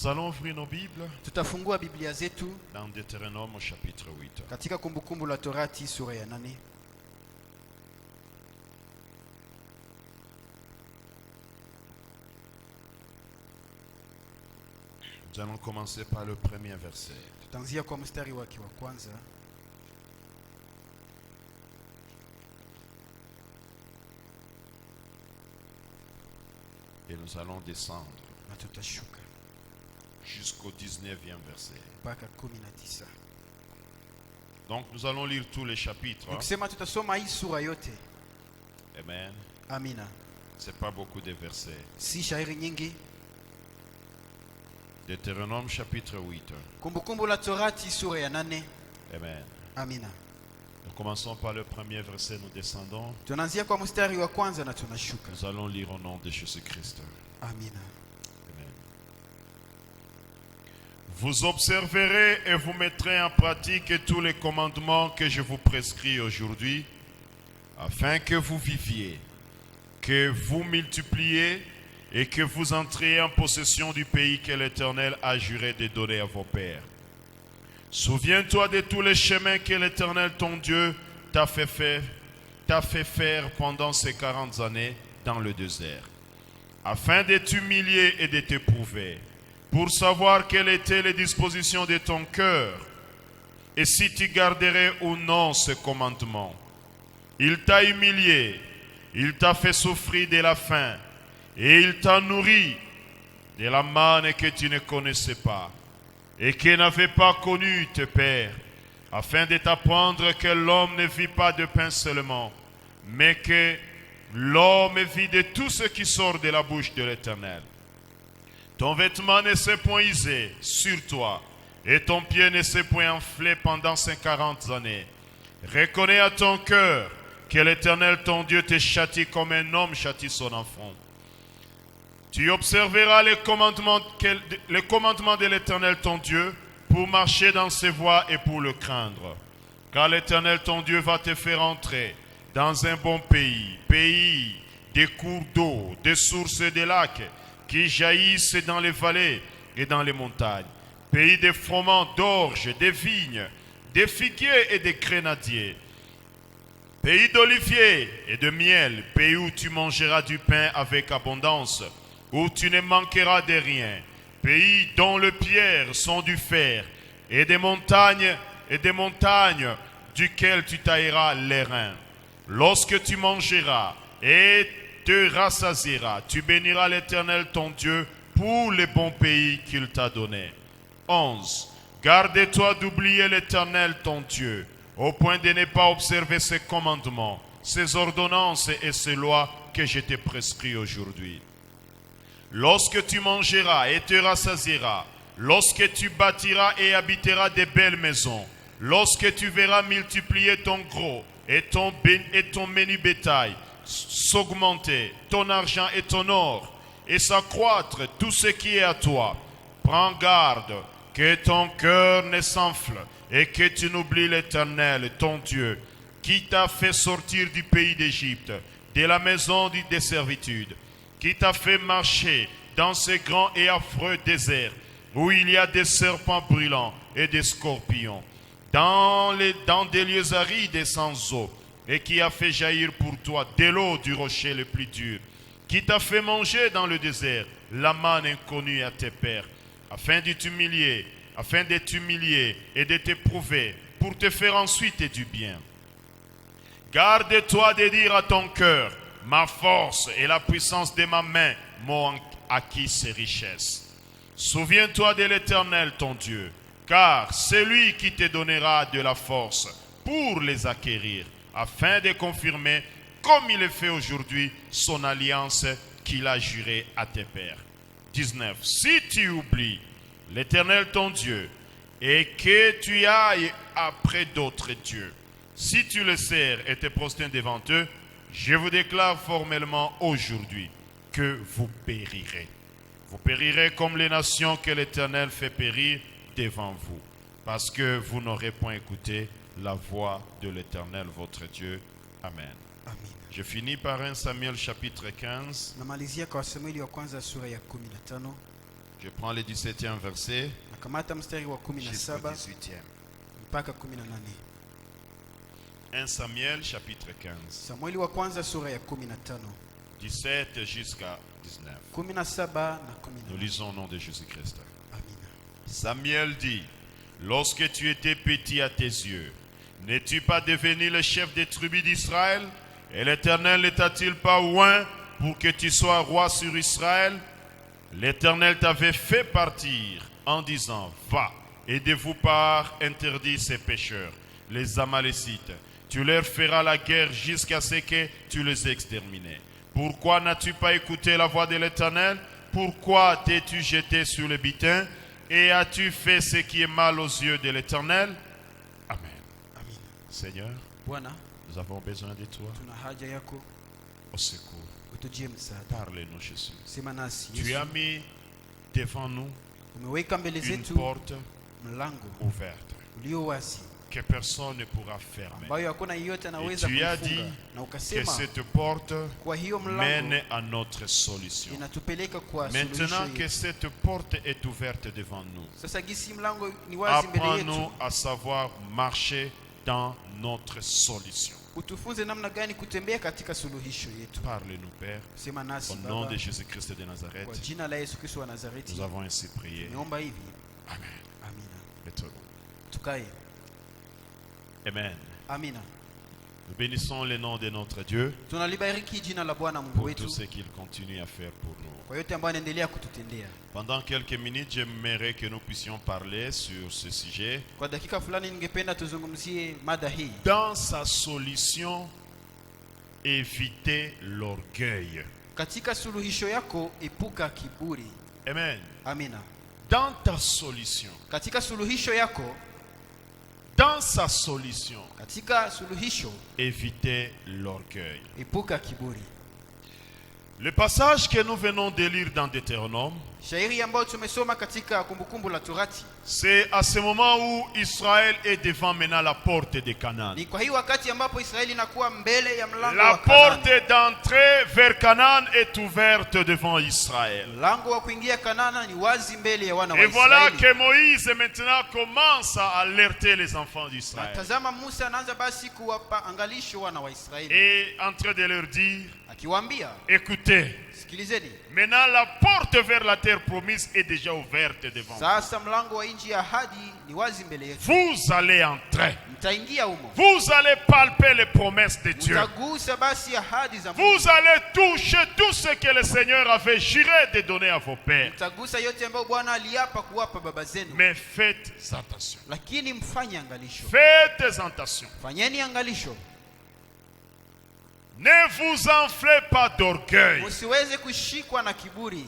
Nous allons ouvrir nos Bibles Tutafungua Biblia zetu dans Deutéronome au chapitre 8. katika Kumbukumbu la Torati sura ya 8. Nous allons commencer par le premier verset. Tutaanzia kwa mstari wake wa kwanza. Et nous allons descendre Na tutashuka jusqu'au 19e verset. mpaka 19. Donc nous allons lire tous les chapitres. Nikisema tutasoma hii sura yote. Amen. Amina. C'est pas beaucoup de versets. Si shairi nyingi. Deutéronome chapitre 8. Kumbukumbu la Torati sura ya 8. Amen. Amina. Nous commençons par le premier verset, nous descendons. Tunaanzia kwa mstari wa kwanza na tunashuka. Nous allons lire au nom de Jésus-Christ. Amina. Amen. Vous observerez et vous mettrez en pratique tous les commandements que je vous prescris aujourd'hui, afin que vous viviez, que vous multipliez et que vous entriez en possession du pays que l'Éternel a juré de donner à vos pères. Souviens-toi de tous les chemins que l'Éternel ton Dieu t'a fait faire pendant ces 40 années dans le désert, afin de t'humilier et de t'éprouver, pour savoir quelles étaient les dispositions de ton cœur, et si tu garderais ou non ce commandement. Il t'a humilié, il t'a fait souffrir de la faim, et il t'a nourri de la manne que tu ne connaissais pas, et que n'avaient pas connu tes pères, afin de t'apprendre que l'homme ne vit pas de pain seulement, mais que l'homme vit de tout ce qui sort de la bouche de l'Éternel. Ton vêtement ne s'est point usé sur toi, et ton pied ne s'est point enflé pendant ces 40 années. Reconnais à ton cœur que l'Éternel ton Dieu te châtie comme un homme châtie son enfant. Tu observeras les commandements de l'Éternel ton Dieu pour marcher dans ses voies et pour le craindre. Car l'Éternel ton Dieu va te faire entrer dans un bon pays, pays des cours d'eau, des sources et des lacs qui jaillissent dans les vallées et dans les montagnes, pays des froment d'orge, des vignes, des figuiers et des grenadiers, pays d'oliviers et de miel, pays où tu mangeras du pain avec abondance, où tu ne manqueras de rien, pays dont les pierres sont du fer, et des montagnes duquel tu tailleras les reins. Lorsque tu mangeras et te rassasieras, tu béniras l'Éternel ton Dieu pour les bons pays qu'il t'a donnés. 11. Garde-toi d'oublier l'Éternel ton Dieu, au point de ne pas observer ses commandements, ses ordonnances et ses lois que je te prescris aujourd'hui. Lorsque tu mangeras et te rassasieras, lorsque tu bâtiras et habiteras des belles maisons, lorsque tu verras multiplier ton gros et ton menu bétail, s'augmenter ton argent et ton or, et s'accroître tout ce qui est à toi, prends garde que ton cœur ne s'enfle et que tu n'oublies l'Éternel, ton Dieu, qui t'a fait sortir du pays d'Égypte, de la maison de servitude, qui t'a fait marcher dans ce grand et affreux désert, où il y a des serpents brûlants et des scorpions, dans des lieux arides et sans eau, et qui a fait jaillir pour toi de l'eau du rocher le plus dur, qui t'a fait manger dans le désert la manne inconnue à tes pères, afin de t'humilier et de t'éprouver, pour te faire ensuite du bien. Garde-toi de dire à ton cœur, ma force et la puissance de ma main m'ont acquis ces richesses. Souviens-toi de l'Éternel ton Dieu, car c'est lui qui te donnera de la force pour les acquérir, afin de confirmer, comme il le fait aujourd'hui, son alliance qu'il a jurée à tes pères. 19. Si tu oublies l'Éternel ton Dieu et que tu ailles après d'autres dieux, si tu le sers et te prosternes devant eux, je vous déclare formellement aujourd'hui que vous périrez. Vous périrez comme les nations que l'Éternel fait périr devant vous, parce que vous n'aurez point écouté la voix de l'Éternel votre Dieu. Amen. Amina. Je finis par 1 Samuel chapitre 15. Namalizia kwa Samueli wa kwanza sura ya 15. Je prends le 17e verset nakamata mstari wa jusqu'au 17 18e. mpaka 18. 1 Samuel chapitre 15, Samueli wa kwanza sura ya 15, 17 jusqu'à 19. 17 na Nous 18. lisons au nom de Jésus-Christ. Amina. Samuel dit, lorsque tu étais petit à tes yeux, n'es-tu pas devenu le chef des tribus d'Israël? Et l'Éternel ne t'a-t-il pas oint pour que tu sois roi sur Israël? L'Éternel t'avait fait partir en disant, va, aidez-vous par interdit ces pécheurs, les Amalécites. Tu leur feras la guerre jusqu'à ce que tu les extermines. Pourquoi n'as-tu pas écouté la voix de l'Éternel? Pourquoi t'es-tu jeté sur le butin? Et as-tu fait ce qui est mal aux yeux de l'Éternel? Amen. Amina. Seigneur, Bwana, nous avons besoin de toi. tuna haja yako, Au secours, utujie msaada. parle-nous, Jésus. Sema nasi Tu Yesu. as mis devant nous Umeweka mbele une zetu porte mlango ouverte ulio wazi que personne ne pourra fermer. ambayo hakuna yeyote anaweza tu as kuifunga, dit na Que ukasema cette porte kwa hiyo mlango mène à notre solution. inatupeleka kwa Maintenant suluhisho que yetu. cette porte est ouverte devant nous, Sasa gisi mlango ni wazi mbele yetu, apprends-nous à savoir marcher dans notre solution. utufunze namna gani kutembea katika suluhisho yetu. Parle-nous, Père, Sema nasi au nom Baba, de Jésus-Christ de Nazareth. kwa jina la Yesu Kristo wa Nazareti. Nous avons ainsi prié. Niomba hivi. Amen. Amina. Mettons-nous. Tukae. Amen. Amina. Nous bénissons le nom de notre Dieu Tunalibariki jina la Bwana Mungu pour wetu tout ce qu'il continue à faire pour nous. kwa yote ambayo anaendelea kututendea. Pendant quelques minutes, j'aimerais que nous puissions parler sur ce sujet. Kwa dakika fulani ningependa tuzungumzie mada hii. Dans sa solution, évitez l'orgueil. Katika suluhisho yako epuka kiburi. Amen. Amina. Dans ta solution, Katika suluhisho yako, dans sa solution, katika suluhisho évitez l'orgueil. epuka kiburi. Le passage que nous venons de lire dans Deutéronome, Shairi ambayo tumesoma katika kumbukumbu la Torati, c'est à ce moment où Israël est devant maintenant la porte de Canaan. ni kwa hii wakati ambapo Israeli inakuwa mbele ya mlango La wa porte Kanaani. d'entrée vers Canaan est ouverte devant Israël. Mlango wa kuingia Kanana ni wazi mbele ya wana wa Et voilà Israeli. que Moïse maintenant commence à alerter les enfants Na d'Israël. tazama, Musa anaanza basi kuwapa angalisho wana wa Israeli, Et en train de leur dire, akiwaambia, écoutez, sikilizeni, maintenant la porte vers la terre promise est déjà ouverte devant vous. sasa mlango wa nchi ya ahadi ni wazi mbele yetu, Vous allez entrer. mtaingia humo, Vous allez palper les promesses de Dieu. mtagusa basi ahadi za Mungu, Vous allez toucher tout ce que le Seigneur avait juré de donner à vos pères. mtagusa yote ambayo Bwana aliapa kuwapa baba zenu, Mais faites attention. lakini mfanye angalisho. Faites attention. Fanyeni angalisho, Ne vous enflez pas d'orgueil. msiweze kushikwa na kiburi.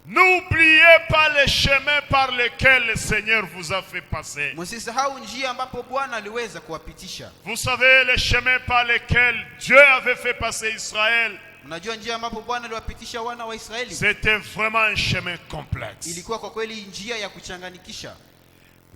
N'oubliez pas les chemins par lesquels le Seigneur vous a fait passer. Msisahau njia ambapo Bwana aliweza kuwapitisha. Vous savez les chemins par lesquels Dieu avait fait passer Israël. Mnajua njia ambapo Bwana aliwapitisha wana wa Israeli, C'était vraiment un chemin complexe. ilikuwa kwa kweli njia ya kuchanganikisha.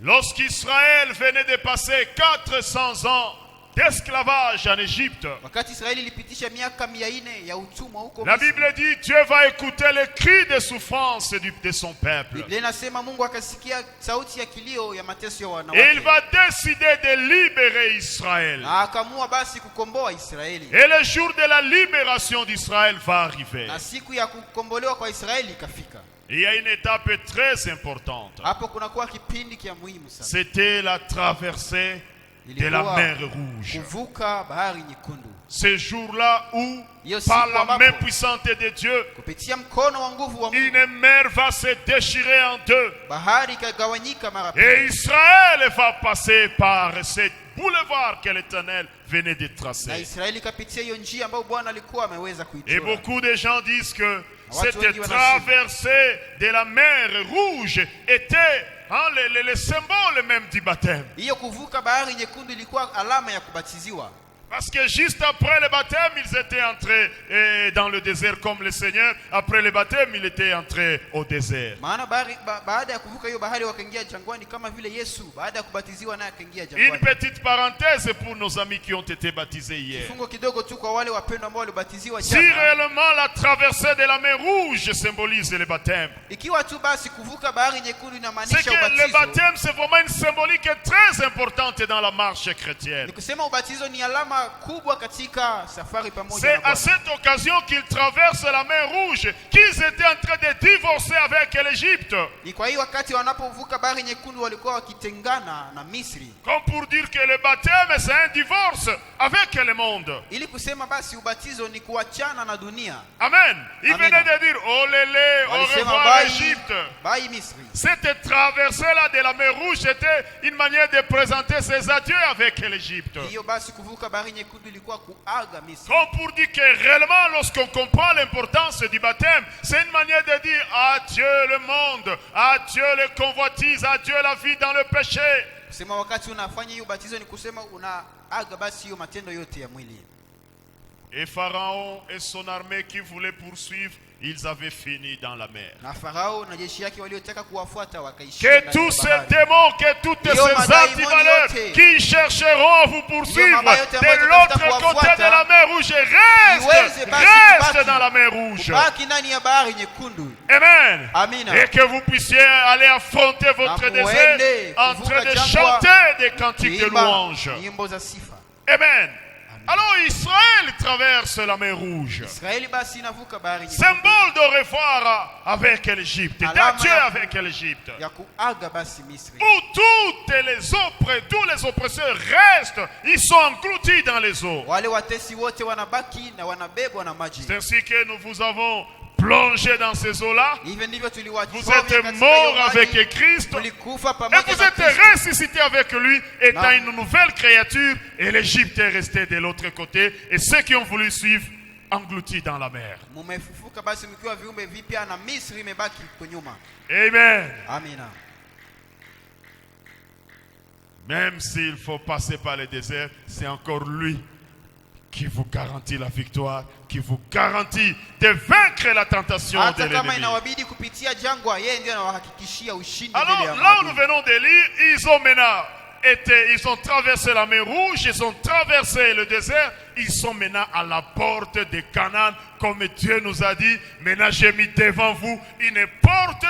Lorsqu'Israël venait de passer 400 ans d'esclavage en Égypte, Wakati Israeli ilipitisha miaka 400 ya utumwa huko la Misri, Bible dit Dieu va écouter les cris de souffrance de son peuple. Biblia inasema Mungu akasikia sauti ya kilio ya mateso ya Et wanawake, il va décider de libérer Israël. na akaamua basi kukomboa Israeli, Et le jour de la libération d'Israël va arriver. na siku ya kukombolewa kwa Israeli ikafika. Il y a une étape très importante. Hapo kunakuwa kipindi kia muhimu sana, C'était la traversée de la ilikuwa mer Rouge. kuvuka bahari nyekundu. Ce jour-là où, Hiyo par siku la ambapo main puissante de Dieu, kupitia mkono wa nguvu wa Mungu une mer va se déchirer en deux. bahari ikagawanyika mara Et pili, Israël va passer par ce boulevard que l'Éternel venait de na tracer. Israeli ikapitia hiyo njia ambayo Bwana alikuwa ameweza Et kuichora. beaucoup de gens disent que Watu cette wengi wanasema, traversée de la mer Rouge était le symbole même du baptême. Hiyo kuvuka bahari nyekundu ilikuwa alama ya kubatiziwa. Parce que juste après le baptême, ils étaient entrés dans le désert comme le Seigneur. Après le baptême, il était entré au désert. Une petite parenthèse pour nos amis qui ont été baptisés hier. Si réellement la traversée de la mer Rouge symbolise le baptême, c'est que le baptême c'est vraiment une symbolique très importante dans la marche chrétienne. C'est à cette occasion qu'ils traversent la mer Rouge qu'ils étaient en train de divorcer avec l'Égypte. Comme pour dire que le baptême c'est un divorce avec le monde. Amen. Il venait de dire oh lélé, au revoir l'Égypte. Cette traversée-là de la mer Rouge était une manière de présenter ses adieux avec l'Égypte. Comme pour dire que réellement, lorsqu'on comprend l'importance du baptême, c'est une manière de dire adieu le monde, adieu les convoitises, adieu la vie dans le péché. Et Pharaon et son armée qui voulaient poursuivre, ils avaient fini dans la mer. Que tous ces démons, que toutes ces antivaleurs qui chercheront à vous poursuivre de l'autre côté de la mer Rouge, restent dans la mer Rouge. Amen. Et que vous puissiez aller affronter votre désert en train de chanter des cantiques de louange. Amen. Alors Israël traverse la mer Rouge. Symbole de revoir avec l'Égypte, d'adieu avec l'Égypte. Où tous les oppresseurs restent, ils sont engloutis dans les eaux. C'est ainsi que nous vous avons plongé dans ces eaux-là. Vous êtes morts avec Christ et vous êtes ressuscité avec lui, étant une nouvelle créature, et l'Égypte est restée de l'autre côté, et ceux qui ont voulu suivre engloutis dans la mer. Amen. Même s'il faut passer par le désert, c'est encore lui qui vous garantit la victoire, qui vous garantit de vaincre la tentation de l'ennemi. Alors là où nous venons de lire, ils ont traversé la mer Rouge, ils ont traversé le désert, ils sont maintenant à la porte de Canaan, comme Dieu nous a dit. Maintenant j'ai mis devant vous une porte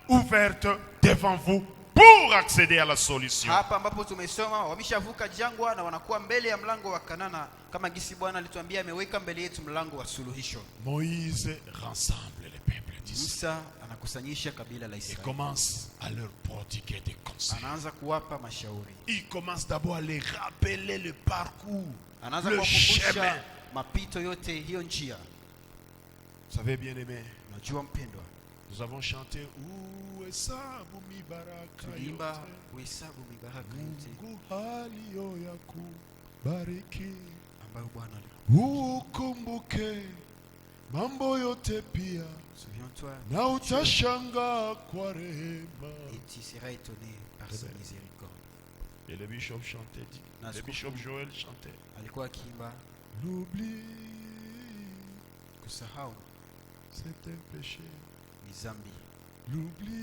ouverte devant vous pour accéder à la solution. Moïse rassemble le peuple d'Israël et commence à leur prodiguer des conseils. Il commence d'abord à les rappeler le parcours, le chemin. Vous savez, bien aimé, nous avons chanté Uhesabu mibaraka yote, Mungu aliyo ya kubariki, ukumbuke mambo yote pia, na utashangaa kwa rehema. Et le bishop chantait, le bishop Joël chantait, l'oubli, c'est un péché. L'oubli.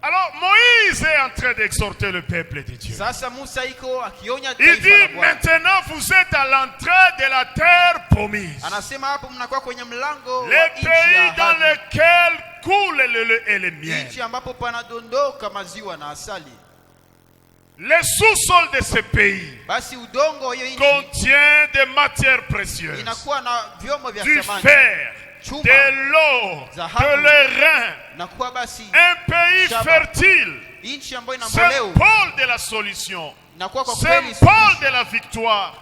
Alors Moïse est en train d'exhorter le peuple de Dieu. Il dit maintenant vous êtes à l'entrée de la terre promise. Le pays dans lequel coule le lait et le miel. Le sous-sol de ce pays contient des matières précieuses, du fer, de l'or, de l'airain, un pays fertile, symbole de la solution, symbole de la victoire,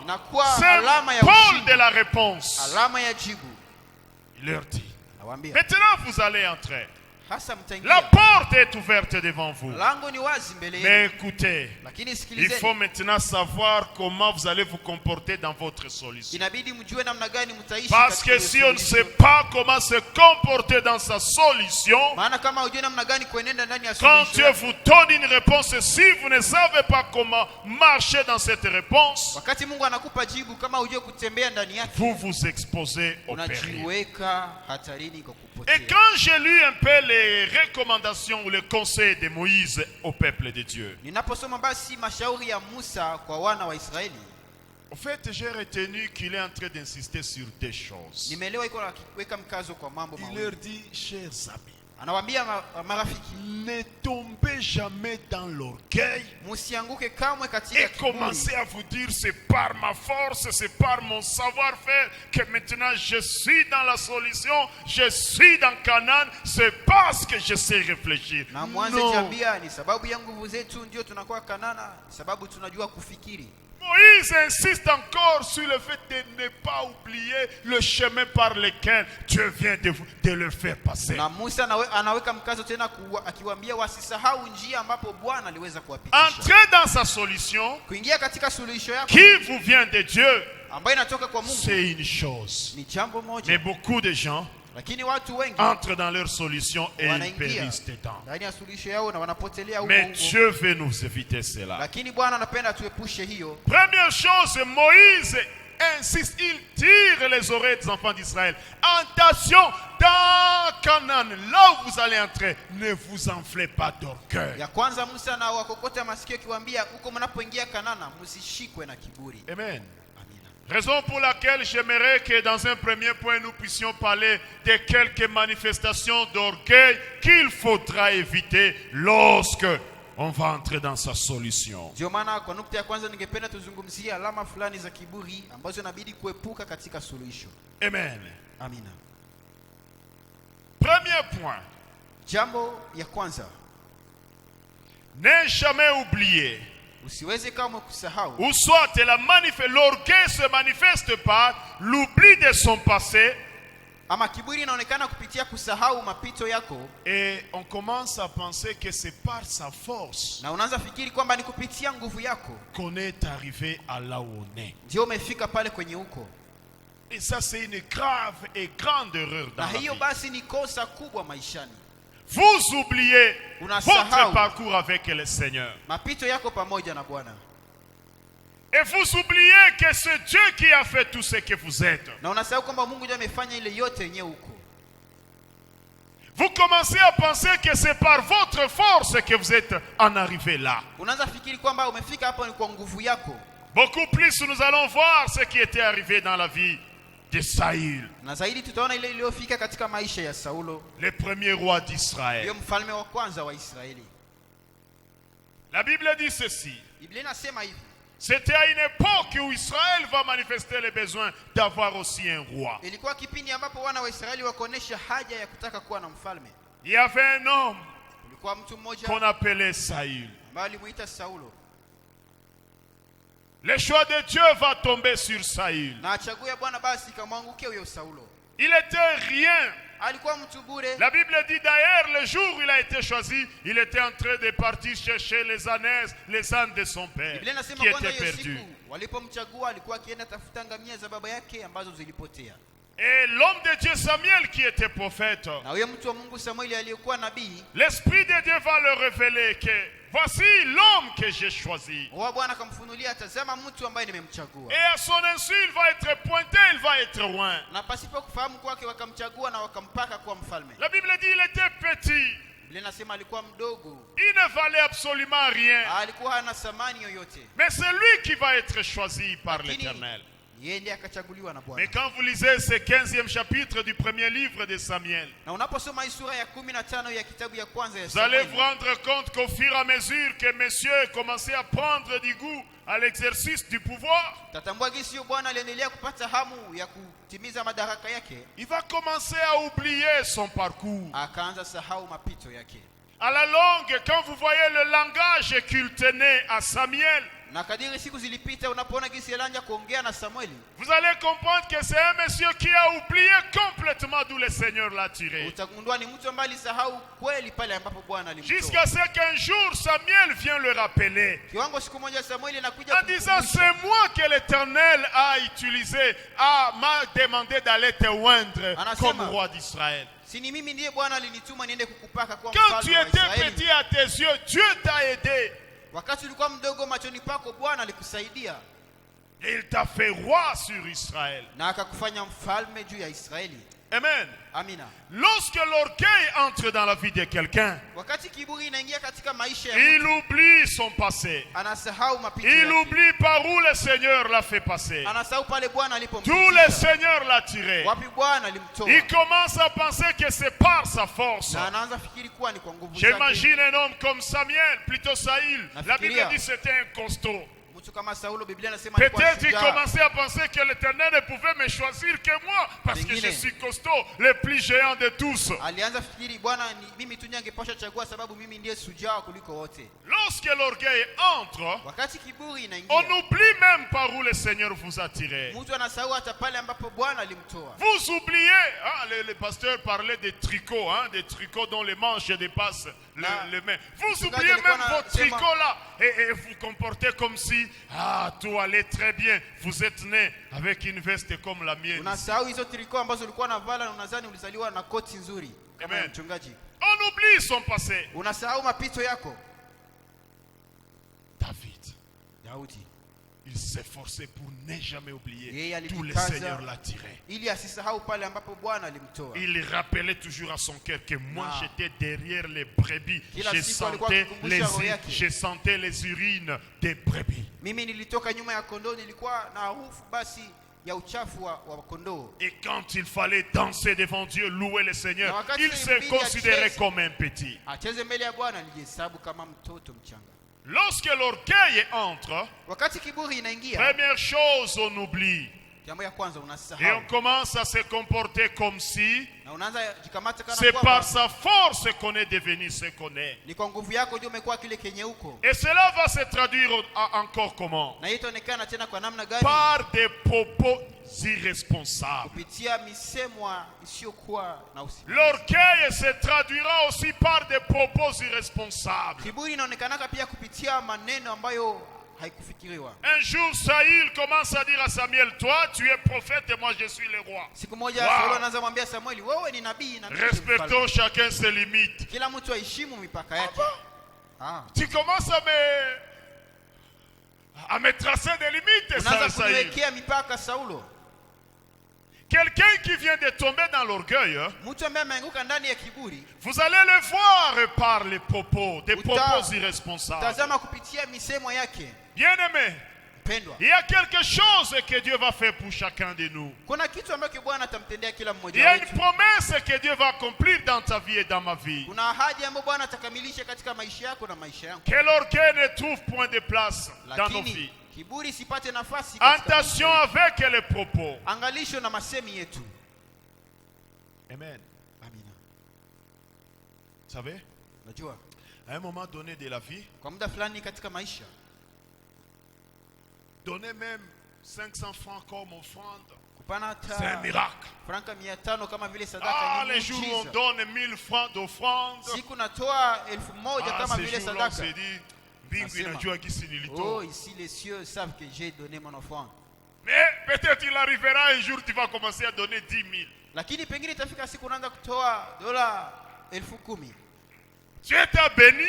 symbole de la réponse. Il leur dit, maintenant vous allez entrer. hasa La mtaingia. porte est ouverte devant vous. Lango ni wazi mbele Mais yenu. écoutez, Lakini il sikilizeni. faut maintenant savoir comment vous allez vous comporter dans votre solution. Inabidi mjue namna gani mtaishi Parce que katika si on ne suluhisho. sait pas comment se comporter dans sa solution, Maana kama hujui namna gani kuenenda ndani ya quand suluhisho Dieu yako, vous donne une réponse, et si vous ne savez pas comment marcher dans cette réponse, wakati Mungu anakupa jibu kama hujui kutembea ndani yake, vous vous exposez au péril. unajiweka hatarini kwa Et kupotea. quand j'ai lu un peu les recommandations ou les conseils de Moïse au peuple de Dieu, Ninaposoma basi mashauri ya Musa kwa wana wa Israeli, en fait, j'ai retenu qu'il est en train d'insister sur deux choses. nimeelewa iko akiweka mkazo kwa mambo Il mawili. leur dit, chers amis, Anawaambia marafiki, ne tombez jamais dans l'orgueil msianguke kamwe et katika commencez kiburi. à vous dire c'est par ma force, c'est par mon savoir-faire que maintenant je suis dans la solution, je suis dans Canaan, c'est parce que je sais réfléchir. Na mwanze Non. jambia ni sababu ya nguvu zetu ndio tunakuwa Kanana, sababu tunajua kufikiri. Moïse insiste encore sur le fait de ne pas oublier le chemin par lequel Dieu vient de le faire passer. Na Musa anaweka mkazo tena akiwaambia wasisahau njia ambapo Bwana aliweza kuwapitisha. Entrez dans sa solution Kuingia katika suluhisho yako qui vous vient de Dieu, ambayo inatoka kwa Mungu c'est une chose. ni jambo Mais moja, beaucoup de gens lakini watu wengi entrent dans leur solution et ils wanaingia périssent dedans. ndani ya suluhisho yao na wanapotelea huko Mais huko. Dieu veut nous éviter cela. Lakini Bwana anapenda tuepushe hiyo. Première chose, Moïse insiste, il tire les oreilles des enfants d'Israël. Attention, dans Canaan, là où vous allez entrer, ne vous enflez pas d'orgueil. Ya kwanza Musa na wakokota masikio akiwaambia huko mnapoingia Kanana msishikwe na kiburi. Amen. Amina. Raison pour laquelle j'aimerais que dans un premier point, nous puissions parler de quelques manifestations d'orgueil qu'il faudra éviter lorsque on va entrer dans sa solution. Ndio maana kwa nukta ya kwanza ningependa tuzungumzie alama fulani za kiburi ambazo inabidi kuepuka katika suluhisho. Amen. Amina. Premier point, Jambo ya kwanza, ne jamais oublier, usiweze kama kusahau, ou soit l'orgueil se manifeste par l'oubli de son passé, ama kiburi inaonekana kupitia kusahau mapito yako, et on commence à penser que c'est par sa force na unaanza fikiri kwamba ni kupitia nguvu yako qu'on est arrivé à là où on est. ndio umefika pale kwenye uko. Et ça, c'est une grave et grande erreur dans Na la hiyo vie. basi ni kosa kubwa maishani. Vous oubliez Unasahau votre parcours avec le Seigneur. mapito yako pamoja na Bwana, Et vous oubliez que c'est Dieu qui a fait tout ce que vous êtes. na unasahau kwamba Mungu ndiye amefanya ile yote yenyewe uko. Vous commencez à penser que c'est par votre force que vous êtes en arrivé là. Unaanza fikiri kwamba umefika hapo ni kwa nguvu yako. Beaucoup plus, nous allons voir ce qui était arrivé dans la vie de Saül, Na zaidi tutaona ile iliyofika katika maisha ya Saulo, le premier roi ndiyo d'Israël. mfalme wa kwanza wa Israeli. La Bible dit ceci. Biblia inasema hivi, C'était à une époque où Israël va manifester le besoin d'avoir aussi un roi. ilikuwa kipindi ambapo wana wa Israeli wakaonesha haja ya kutaka kuwa na mfalme. Il y avait un homme Kulikuwa mtu mmoja qu'on appelait Saül. ambaye alimuita Saulo, Le choix de Dieu va tomber sur Saül. na achague Bwana basi ikamwangukia huyo Saulo. Il était rien. Alikuwa mtu bure. La Bible dit d'ailleurs, le jour où il a été choisi, il était en train de partir chercher les ânes de son père, Biblia inasema qui kwanza étaient hiyo perdus. siku walipomchagua alikuwa akienda tafuta ngamia za baba yake ambazo zilipotea. Et l'homme de Dieu Samuel, qui était prophète, Na huyo mtu wa Mungu Samueli aliyekuwa nabii, l'Esprit de Dieu va leur révéler que voici l'homme que j'ai choisi. wa Bwana akamfunulia, tazama mtu ambaye nimemchagua. Et à son insu, il va être pointé, il va être loin. Na pasipo kufahamu kwake wakamchagua na wakampaka kuwa mfalme. La Bible dit il était petit. Biblia inasema alikuwa mdogo, Il ne valait absolument rien. alikuwa hana thamani yoyote, Mais c'est lui qui va être choisi par lakini l'Éternel. yeye ndiye akachaguliwa na Mais Bwana. quand vous lisez ce 15e chapitre du premier livre de Samuel, Na unaposoma hii sura ya 15 ya kitabu ya kwanza ya vous allez Samueli, vous rendre compte qu'au fur et à mesure que messieurs commençaient à prendre du goût à l'exercice du pouvoir, tatambua gisi huyo Bwana aliendelea kupata hamu ya kutimiza madaraka yake, il va commencer à oublier son parcours. akaanza sahau mapito yake. À la longue, quand vous voyez le langage qu'il tenait à Samuel, Na kadiri siku zilipita, unapoona gisi Eli kuongea na Samueli, vous allez comprendre que c'est un monsieur qui a oublié complètement d'où le Seigneur l'a tiré. utagundua ni mtu ambaye alisahau kweli pale ambapo Bwana alimtoa. Jusqu'à ce qu'un jour Samuel vient le rappeler. Kiwango siku moja Samueli anakuja En disant, c'est moi que l'Éternel a utilisé, m'a demandé d'aller te oindre comme roi d'Israël. Si ni mimi ndiye Bwana alinituma niende kukupaka kwa Quand tu mfalme wa étais Israeli. petit à tes yeux, Dieu t'a aidé. Wakati ulikuwa mdogo machoni pako, Bwana alikusaidia Et il t'a fait roi sur Israël. na akakufanya mfalme juu ya Israeli. Amen. Amina. Lorsque l'orgueil entre dans la vie de quelqu'un, Wakati kiburi inaingia katika maisha ya il mtu, oublie son passé. anasahau mapito Il yake. oublie par où le Seigneur l'a fait passer. Anasahau pale Bwana D'où le alipompitisha. Seigneur l'a tiré. Wapi Bwana alimtoa. Il commence à penser que c'est par sa force. Na anaanza fikiri kuwa ni kwa nguvu zake. J'imagine un homme comme Samuel, plutôt Saïl. La Bible dit que c'était un costaud. Mtu kama Saulo, Biblia inasema alikuwa Peut-être il shujaa. commençait à penser que l'Éternel ne pouvait me choisir que moi, parce que je suis costaud, le plus géant de tous. Alianza fikiri Bwana ni mimi tu ndiye angepasha chagua sababu mimi ndiye shujaa kuliko wote. Lorsque l'orgueil entre, Wakati kiburi inaingia, on oublie même par où le Seigneur vous a tiré. mtu anasahau hata pale ambapo Bwana alimtoa. Vous oubliez, le pasteur parlait des tricots, des tricots dont les manches dépassent les mains. Vous oubliez même vos tricots là et vous comportez comme si tout allait très bien. Vous êtes né avec une veste comme la mienne. Unasahau hizo triko ambazo ulikuwa unavala na unadhani ulizaliwa na koti nzuri kama ya mchungaji. On oublie son passé. Unasahau mapito yako. Daudi, il s'efforçait pour ne jamais oublier yeye d'où le alijikaza Seigneur l'a tiré. ili asisahau pale ambapo Bwana alimtoa. Il rappelait toujours à son cœur que moi j'étais derrière les brebis. Kila Je siku alikuwa akikumbusha roho yake. je sentais les urines des brebis. Mimi nilitoka nyuma ya kondoo, nilikuwa na harufu basi ya uchafu wa kondoo. Et quand il fallait danser devant Dieu, louer le Seigneur, Na wakati il se ilibidi considérait acheze- comme un petit. Acheze mbele ya Bwana alijihesabu kama mtoto mchanga. Lorsque l'orgueil entre, Wakati kiburi inaingia, première chose, on oublie. jambo ya kwanza Et on unasahau commence à se comporter comme si na unaanza jikamata kana c'est kwamba par sa force qu'on est devenu ce qu'on est. ni kwa nguvu yako ndio umekuwa kile kenye uko. Et cela va se traduire encore comment? Na hiyo itaonekana tena kwa namna gani? Par des propos irresponsables. Kupitia misemwa isiyokuwa na usimamizi. L'orgueil se traduira aussi par des propos irresponsables. Kiburi inaonekanaka pia kupitia maneno ambayo haikufikiriwa. Un jour, Saïl commence à dire à Samuel, toi, tu es prophète et moi, je suis le roi. Siku moja Wow. Saulo anaanza kumwambia Samueli, wewe ni nabii na mimi ni mfalme. Respectons chacun ses limites. Kila mtu aheshimu mipaka yake. Tu commences à me tracer des limites, Unaanza Saïl. kuniwekea mipaka Saulo. Quelqu'un qui vient de tomber dans l'orgueil, Mtu ambaye ameanguka ndani ya kiburi, vous allez le voir par les propos, des propos irresponsables. tazama kupitia misemo yake. Bien-aimé, Pendwa, il y a quelque chose que Dieu va faire pour chacun de nous. kuna kitu ambacho Bwana atamtendea kila Il y mmoja a une wetu. promesse que Dieu va accomplir dans ta vie et dans ma vie. Kuna ahadi ambayo Bwana atakamilisha katika maisha yako na maisha yangu. Que l'orgueil ne trouve point de place dans nos Lakini vies. kiburi sipate nafasi katika Attention maisha yetu. avec les propos. Angalisho na masemi yetu. Amen. Amina. Vous savez, Unajua, à un moment donné de la vie, kwa muda fulani katika maisha, donner même 500 francs comme offrande, kupana c'est un hata miracle. franka 500 kama vile Ah, sadaka ni les jours où on muujiza. donne 1000 francs d'offrande. Siku natoa 1000 Ah, kama ces vile jours-là, on sadaka. s'est dit, bingu Nasema, inajua gisi Oh, nilitoa. ici les cieux savent que j'ai donné mon offrande. Mais peut-être il arrivera un jour, tu vas commencer à donner 10 000. Lakini pengine itafika siku unaanza kutoa dola 10,000. Dieu t'a béni,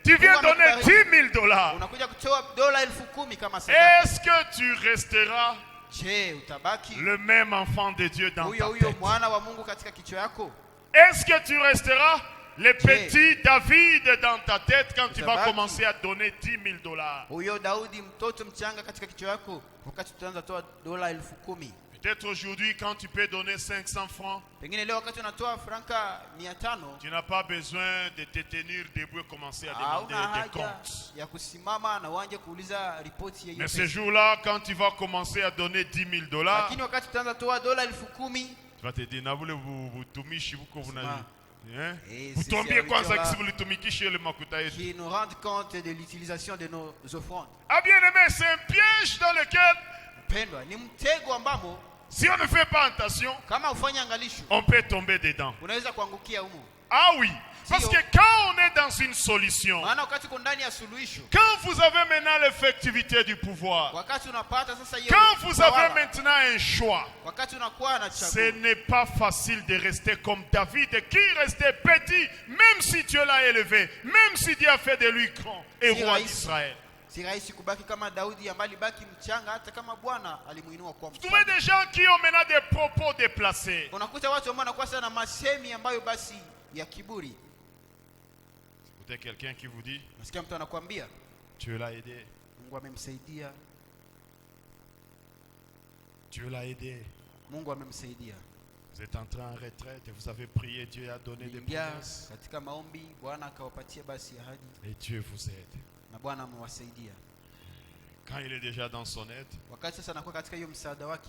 tu viens Mungu donner amekubariki. 10 000 dollars. Unakuja kutoa dola 10,000 kama sadaka. Est-ce que tu resteras Je, utabaki le même enfant de Dieu dans huyo ta huyo tête? mwana wa Mungu katika kichwa yako? Est-ce que tu resteras le petit David dans ta tête quand tu vas Utabaki. commencer à donner 10 000 dollars? Huyo Daudi mtoto mchanga katika kichwa yako wakati tutaanza toa dola 10,000. Peut-être aujourd'hui, quand tu peux donner 500 francs, Pengine leo wakati unatoa franka 500, tu n'as pas besoin de te tenir debout et commencer à hauna demander des haja comptes. ya kusimama na uanje kuuliza ripoti ya hiyo Mais ce pesa. jour-là, quand tu vas commencer à donner 10 000 dollars, Lakini wakati tutaanza toa dola 10,000, tu vas te dire, na vule vutumishi vuko Sima. Hein? Et Vous ces tombiez kwanza serviteurs-là kisi mulitumikishe le makuta yetu. qui nous rendent compte de l'utilisation de nos offrandes. Ah bien aimé, c'est un piège dans lequel, Mpendwa, ni mtego ambamo si on ne fait pas attention, kama ufanye angalisho on peut tomber dedans. unaweza kuangukia humo. Ah oui, parce que quand on est dans une solution, Maana wakati uko ndani ya suluhisho, quand vous avez maintenant l'effectivité du pouvoir, wakati unapata sasa hiyo quand vous avez utawala, maintenant un choix, wakati unakuwa na ce chaguo, n'est pas facile de rester comme David qui restait petit, même si Dieu l'a élevé, même si Dieu a fait de lui grand et Si roi rahisi. d'Israël. si rahisi kubaki kama Daudi ambaye alibaki mchanga hata kama Bwana alimuinua kwa Vous trouvez mfalme. des gens qui ont maintenant des propos déplacés. Unakuta watu ambao wanakuwa sana masemi ambayo basi ya kiburi. Écoutez quelqu'un qui vous dit, Nasikia mtu anakuambia Dieu l'a aidé, Mungu amemsaidia, Dieu l'a aidé. Mungu amemsaidia. Vous êtes entré en retraite et vous avez prié, Dieu a donné des Ingia promesses. katika maombi, Bwana akawapatia basi ahadi Et Dieu vous aide. na Bwana amewasaidia. Quand il est déjà dans son aide, Wakati sasa anakuwa katika hiyo msaada wake,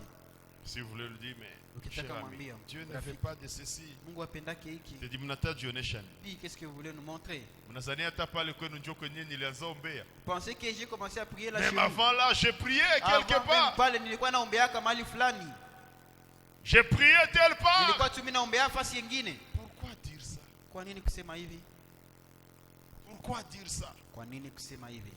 si vous voulez le dire, mais Ukitaka cher ami, mwambia, Dieu ne rafiki. fait pas de ceci. Mungu apendake hiki. Je dis, mnata jionesha. Dis, qu'est-ce que vous voulez nous montrer? Mnazania hata pale kwenu njoo kwenye nilianza ombea. Pensez que j'ai commencé à prier là Même chez vous. avant là, j'ai prié quelque Avant même part. pale nilikuwa naombeaka mahali fulani. J'ai prié telle part. Nilikuwa tu mimi naombea fasi nyingine. Pourquoi dire ça? Kwa nini kusema hivi? Pourquoi dire ça? Kwa nini kusema hivi?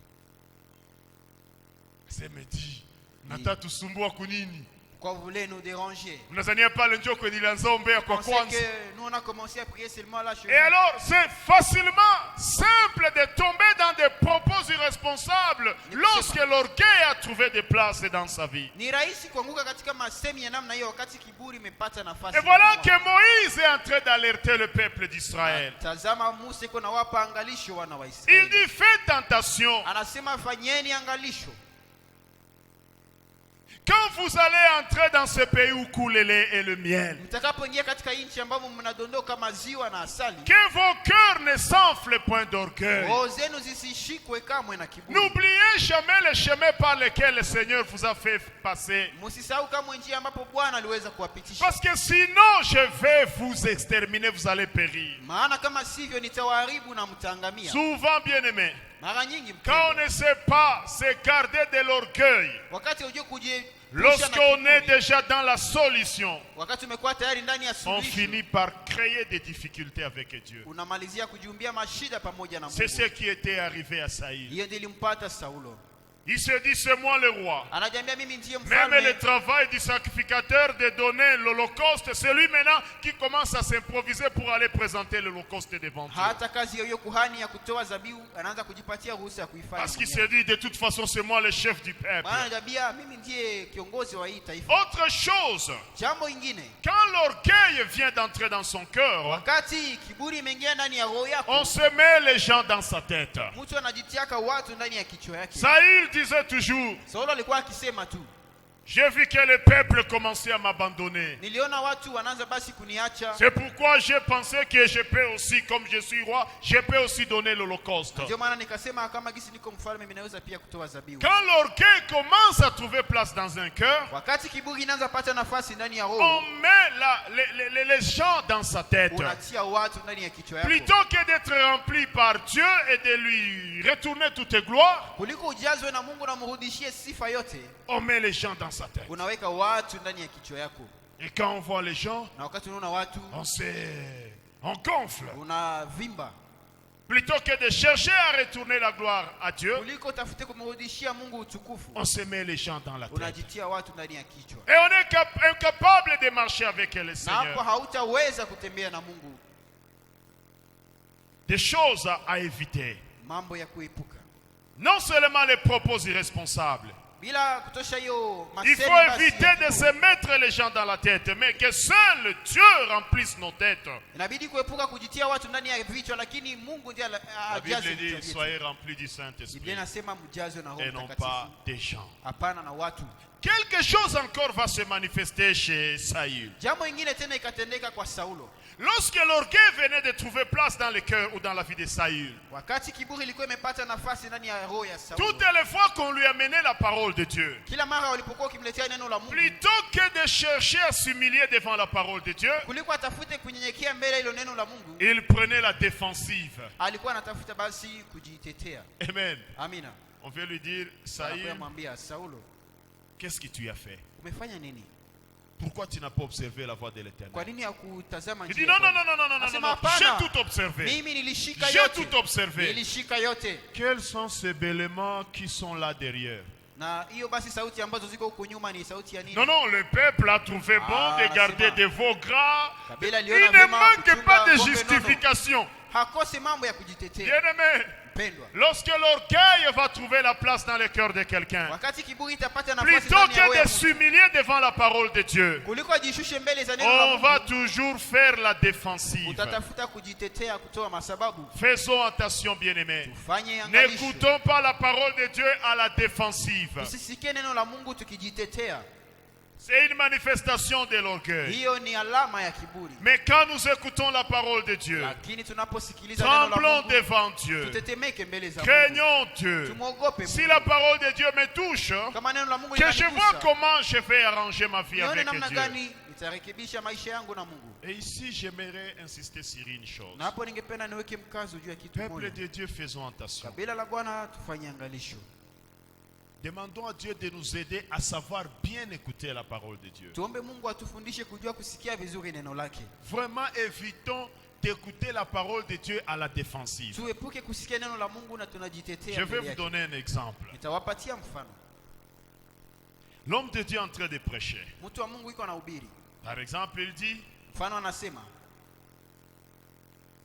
C'est me dit, nata tusumbua kunini? Pourquoi vous voulez nous déranger? Mnazania pale njoo kwenye nilianza ombea kwa Pensez kwanza. que nous on a commencé à prier seulement là chez Et vous. alors, c'est facilement simple de tomber dans des propos irresponsables lorsque l'orgueil a trouvé des places dans sa vie. Ni rahisi kuanguka katika masemi ya namna hiyo wakati kiburi imepata nafasi. Et voilà que Moïse est en train d'alerter le peuple d'Israël. Tazama Musa iko na wapa angalisho wana wa Il Israeli. dit, faites attention. Anasema fanyeni angalisho. Quand vous allez entrer dans ce pays où coule le lait et le miel, Mtakapoingia katika nchi ambapo mnadondoka maziwa na asali, que vos cœurs ne s'enflent point d'orgueil. roho zenu zisishikwe kamwe na kiburi. N'oubliez jamais le chemin par lequel le Seigneur vous a fait passer. Msisahau kamwe njia ambapo Bwana aliweza kuwapitisha. Parce que sinon, je vais vous exterminer, vous allez périr. Maana kama sivyo nitawaharibu na mtaangamia. Souvent, bien-aimés, Mara nyingi quand on mpendwa, ne sait pas se garder de l'orgueil, wakati hujue lorsqu'on est déjà dans la solution, wakati umekuwa tayari ndani ya on suluhisho, finit par créer des difficultés avec Dieu. unamalizia kujiumbia mashida pamoja na C'est ce Mungu. qui était arrivé à Saïl. Hiyo ndio ilimpata Saulo. Il se dit, c'est moi le roi. Anajiambia mimi ndiye Même le mfalme. travail du sacrificateur de donner l'holocauste, c'est lui maintenant qui commence à s'improviser pour aller présenter l'holocauste devant Dieu. Hata kazi ya huyo kuhani ya kutoa zabihu anaanza kujipatia ruhusa ya kuifanya. Parce qu'il mwenyewe. se dit, de toute façon, c'est moi le chef du peuple. Maana anajiambia mimi ndiye kiongozi wa hii taifa. Autre chose, Jambo ingine, quand l'orgueil vient d'entrer dans son cœur, wakati kiburi imeingia ndani ya roho yako, on se met les gens dans sa tête. mtu anajitiaka watu ndani ya kichwa yake. Saïl disait toujours, Saulo alikuwa akisema tu, j'ai vu que le peuple commençait à m'abandonner. niliona watu wanaanza basi kuniacha. C'est pourquoi j'ai pensé que je peux aussi, comme je suis roi, je peux aussi donner l'holocauste. Ndio maana nikasema kama gisi niko mfalme mimi naweza pia kutoa zabihu. Quand l'orgueil commence à trouver place dans un cœur, Wakati kiburi inaanza pata nafasi ndani ya on roho, met les gens dans sa tête. unatia watu ndani ya kichwa yako. Plutôt que d'être rempli par Dieu et de lui retourner toutes les gloires, Kuliko ujazwe na Mungu na mrudishie sifa yote, on met les gens dans sa tête. unaweka watu ndani ya kichwa yako. Et quand on voit les gens, Na wakati unaona watu on gonfle. unavimba. Plutôt que de chercher à retourner la gloire à Dieu, Kuliko tafute kumrudishia Mungu utukufu, on se met les gens dans la tête. unajitia watu ndani ya kichwa. Et on est incapable de marcher avec le Na hapo Seigneur. hautaweza kutembea na Mungu. Des choses à éviter. Mambo ya kuepuka. Non seulement les propos irresponsables. Bila kutosha hiyo Il masemi faut basi éviter ya de kiburi. se mettre les gens dans la tête, mais que seul Dieu remplisse nos têtes. Inabidi kuepuka kujitia watu ndani ya vichwa, lakini Mungu ndiye La Bible ajaze dit, vichwa vyetu. soyez remplis du Biblia Saint-Esprit inasema mjazwe na Roho et non Mtakatifu. pas des gens. Hapana na watu. Quelque chose encore va se manifester chez Saïl. Jambo ingine tena ikatendeka kwa Saulo. Lorsque l'orgueil venait de trouver place dans le cœur ou dans la vie de Saül, Wakati kiburi ilikuwa imepata nafasi ndani ya roho ya Saulo, toutes les fois qu'on lui amenait la parole de Dieu, kila mara walipokuwa wakimletea neno la Mungu, plutôt que de chercher à s'humilier devant la parole de Dieu, kuliko atafute kunyenyekea mbele hilo neno la Mungu, il prenait la défensive. alikuwa anatafuta basi kujitetea. Amen. Amina. On veut lui dire, Saül, Anamwambia Saulo, qu'est-ce que tu as fait? umefanya nini? Pourquoi tu n'as pas observé la voix de l'Éternel? Kwa nini hakutazama Il njia? dit non, non, non, non, non, non, non, Asema, non. hapana. J'ai tout observé. Mimi nilishika J'ai yote. tout observé. Nilishika yote. Quels sont ces bêlements qui sont là derrière? Na hiyo basi sauti ambazo ziko huko nyuma ni sauti ya nini? Non, non, le peuple a trouvé bon de garder des veaux gras. Kabila Il aliona ne vema manque kuchunga pas de ng'ombe nono. justification. Hakose mambo ya kujitetea. Bien-aimé, Mpendwa, lorsque l'orgueil va trouver la place dans le cœur de quelqu'un, wakati kiburi itapata nafasi plutôt ndani ya roho que ya de mtu, s'humilier devant la parole de Dieu, kuliko ajishushe mbele za neno la on va Mungu, toujours faire la défensive. utatafuta kujitetea kutoa masababu. Faisons attention, bien-aimés. Tufanye angalisho. N'écoutons pas la parole de Dieu à la défensive. Usisikie neno la Mungu tukijitetea. C'est une manifestation de l'orgueil. Hiyo ni alama ya kiburi. Mais quand nous écoutons la parole de Dieu, Lakini tunaposikiliza neno la tremblons Mungu, devant Dieu. tutetemeke mbele za Mungu. Craignons Dieu. Tumwogope Si Mungu. la parole de Dieu me touche, Kama neno la Mungu que je vois linanigusa, comment je vais arranger ma vie nione avec namna Dieu. gani nitarekebisha maisha yangu na Mungu. Et ici, j'aimerais insister sur une chose. Na hapo ningependa niweke mkazo juu ya kitu Peuple moja. de Dieu, faisons attention. Kabila la Bwana tufanye angalisho. Demandons à Dieu de nous aider à savoir bien écouter la parole de Dieu. Tuombe Mungu atufundishe kujua kusikia vizuri neno lake. Vraiment, évitons d'écouter la parole de Dieu à la défensive. Tuepuke kusikia neno la Mungu na tunajitetea Je vais mbele vous yake. donner un exemple. Nitawapatia mfano. L'homme de Dieu est en train de prêcher. Mtu wa Mungu iko anahubiri. Par exemple, il dit, Mfano anasema,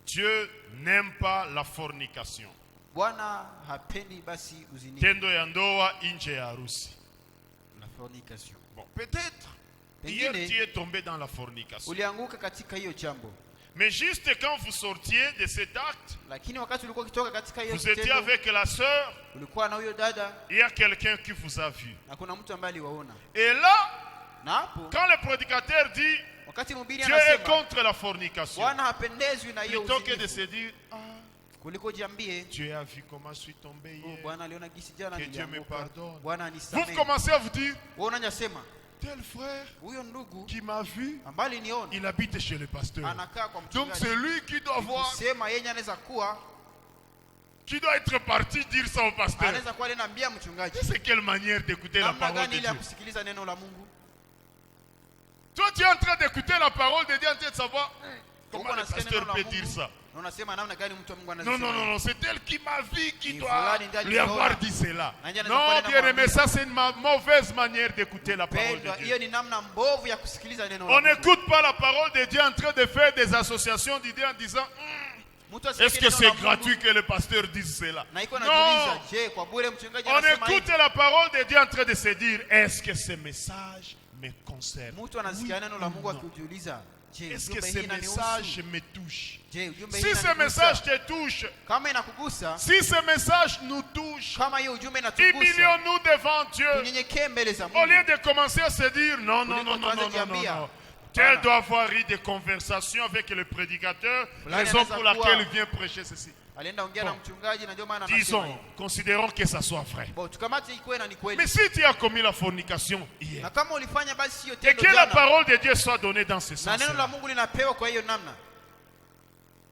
Dieu n'aime pas la fornication. Bwana hapendi basi uzini Tendo ya ndoa nje ya harusi. na fornication. Bon, peut-être, hier Pengine tu es tombé dans la fornication. ulianguka katika hiyo jambo. Mais juste quand vous sortiez de cet acte, Lakini wakati ulikuwa ukitoka katika hiyo vous étiez kitendo, avec la sœur, ulikuwa na huyo dada il y a quelqu'un qui vous a vu. na kuna mtu ambaye aliwaona. Et là, Na hapo quand le prédicateur dit, wakati mhubiri Dieu est anasema contre la fornication, Bwana hapendezwi na hiyo plutôt que de uzinifu, se dire, ah, kuliko jiambie, Dieu a vu comment je suis tombé oh, hier. Bwana aliona gisi jana Que Dieu me nilianguka. pardonne. Bwana Vous anisamehe. commencez à vous dire, Wewe unanyasema tel frère huyo ndugu qui m'a vu, ambaye aliniona il habite chez le pasteur. anakaa kwa Donc mchungaji. c'est lui qui doit voir, Sema yeye anaweza kuwa qui doit être parti dire ça au pasteur. anaweza kuwa anaambia mchungaji C'est quelle manière d'écouter la namna parole gani de ile ya Dieu. kusikiliza neno la Mungu. Toi, tu es en train d'écouter la parole de Dieu, en train de savoir comment Huko le unasikia pasteur neno la peut Mungu, dire ça. na unasema namna gani mtu wa Mungu Non, anaweza non, kusema. non, non, c'est elle qui m'a vu qui Ni doit fulani ndiye lui aliona. avoir dit cela. Na ndiye anaweza Non, kuwa bien aimé, anamwambia. ça c'est une mauvaise manière d'écouter la parole Pendwa, de hiyo Dieu. ni namna mbovu ya kusikiliza neno la On Mungu. n'écoute pas la parole de Dieu en train de faire des associations d'idées en disant Mtu asikie est-ce que neno c'est la Mungu, gratuit que le pasteur dise cela? na iko Non, najiuliza, je, kwa bure mchungaji on anasema écoute hivi? la parole de Dieu en train de se dire est-ce que ce message me concerne? Mtu anasikia Oui neno la ou Mungu non? akijiuliza, je, Est-ce que ujumbe ce hii message inanihusu? me touche? Je, ujumbe hii Si ce inanigusa? message te touche, Kama inakugusa, si ce message nous touche, kama hiyo ujumbe inatugusa, humilions-nous devant Dieu tunyenyekee mbele za au Mungu. lieu de commencer à se dire non, non, non, non, non, non, non, non. Tel doit avoir eu des conversations avec le prédicateur, raison pour laquelle il vient prêcher ceci. Alienda ongea na Bon. mchungaji na ndio maana anasema Disons, hivi. considérons que ça soit vrai. Bon, tukamate ikuwe na ni kweli. Mais si tu as commis la fornication hier, Na kama ulifanya basi hiyo et tendo que la jana, parole de Dieu soit donnée dans ce na sens, neno la Mungu linapewa kwa hiyo namna,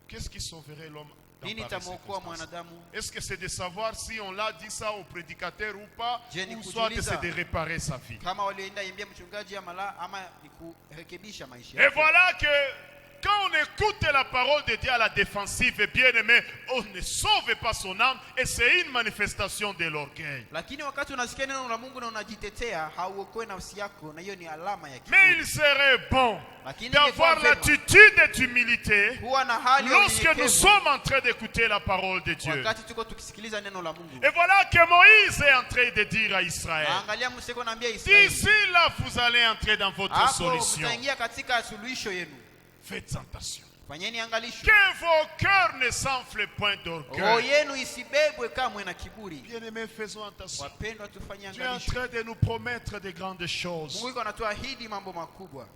qu'est-ce qui sauverait l'homme dans nini pareille itamwokoa circonstance? mwanadamu? Est-ce que c'est de savoir si on l'a dit ça au prédicateur ou pas, Je ni ou soit que kujiuliza. c'est de réparer sa vie? Kama walienda imbia mchungaji ama la, ama ni kurekebisha maisha Et yake. voilà que quand on écoute la parole de Dieu à la défensive, bien aimé, on ne sauve pas son âme et c'est une manifestation de l'orgueil. Lakini wakati unasikia neno la Mungu na unajitetea, hauokoe nafsi yako, na hiyo ni alama ya Mais kiburi. il serait bon Lakini d'avoir ingekuwa vema l'attitude d'humilité kuwa na hali ya lorsque nous unyenyekevu sommes en train d'écouter la parole de Dieu. wakati tuko tukisikiliza neno la Mungu. Et voilà que Moïse est en train de dire à Israël, Na angalia Musa naambia Israeli, d'ici là vous allez entrer dans votre hapo solution. mtaingia katika suluhisho yenu. Faites attention. Fanyeni angalisho. Que vos cœurs ne s'enflent point Roho d'orgueil. yenu isibebwe kamwe na kiburi. Bien-aimés, faisons attention. Wapendwa, tufanye Dieu est en angalisho. train de nous promettre de grandes choses. Mungu iko anatuahidi mambo makubwa.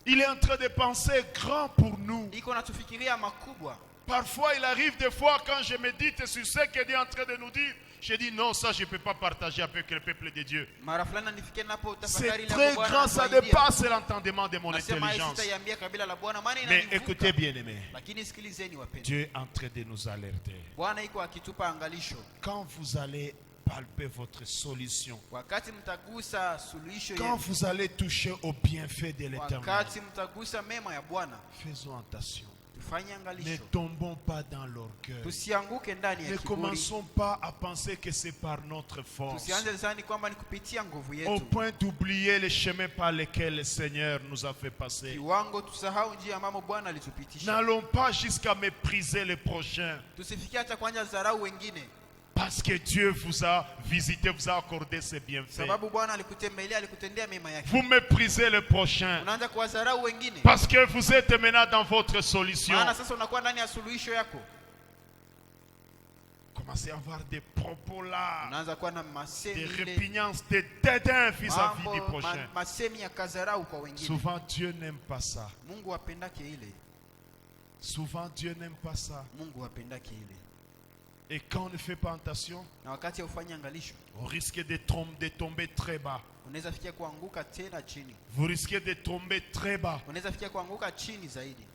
Il est en train de penser grand pour nous. iko natufikiria makubwa. Parfois, il arrive des fois quand je médite sur ce que Dieu est en train de nous dire, je dis non, ça je ne peux pas partager avec le peuple de Dieu. Mara fulani nifikie napo C'est tafakari la très Bwana grand, ça anatuahidia. dépasse l'entendement de mon Nasema hii intelligence. sitaiambia kabila la Bwana maana Mais inanivuka. écoutez bien aimés, Lakini sikilizeni wapendwa. Dieu est en train de nous alerter. Bwana iko akitupa angalisho. Quand vous allez palper votre solution, Wakati mtagusa suluhisho quand yenu, vous allez toucher au bienfait de l'Éternel, wakati mtagusa mema ya Bwana, faisons attention. tufanye Ne angalisho. tombons pas dans l'orgueil. Tusianguke ndani Ne ya kiburi. commençons pas à penser que c'est par notre force, Tusianze zani kwamba ni kupitia nguvu au yetu. point d'oublier les chemins par lesquels le Seigneur nous a fait passer. Kiwango tusahau njia ambamo Bwana alitupitisha. N'allons pas jusqu'à mépriser les prochains, Tusifikie hata kwanza dharau wengine. parce que Dieu vous a visité, vous a accordé ses bienfaits. Sababu Bwana alikutembelea, alikutendea mema yake. Vous méprisez les prochains, Unaanza kuwadharau wengine. parce que vous êtes maintenant dans votre solution. Maana sasa unakuwa ndani ya suluhisho yako. Commencez à avoir des propos là, Unaanza kuwa na des masemi ile, répugnances, des dédains vis-à-vis du mambo, prochain. masemi ya kadharau kwa wengine. Souvent Dieu n'aime pas ça. Mungu apendake ile. Souvent Dieu n'aime pas ça. Mungu apendake ile. Et quand on ne fait pas attention, Na wakati ufanye angalisho, on risque de tomber très bas. unaweza fikia kuanguka tena chini. Vous risquez de tomber très bas. Unaweza fikia kuanguka chini zaidi.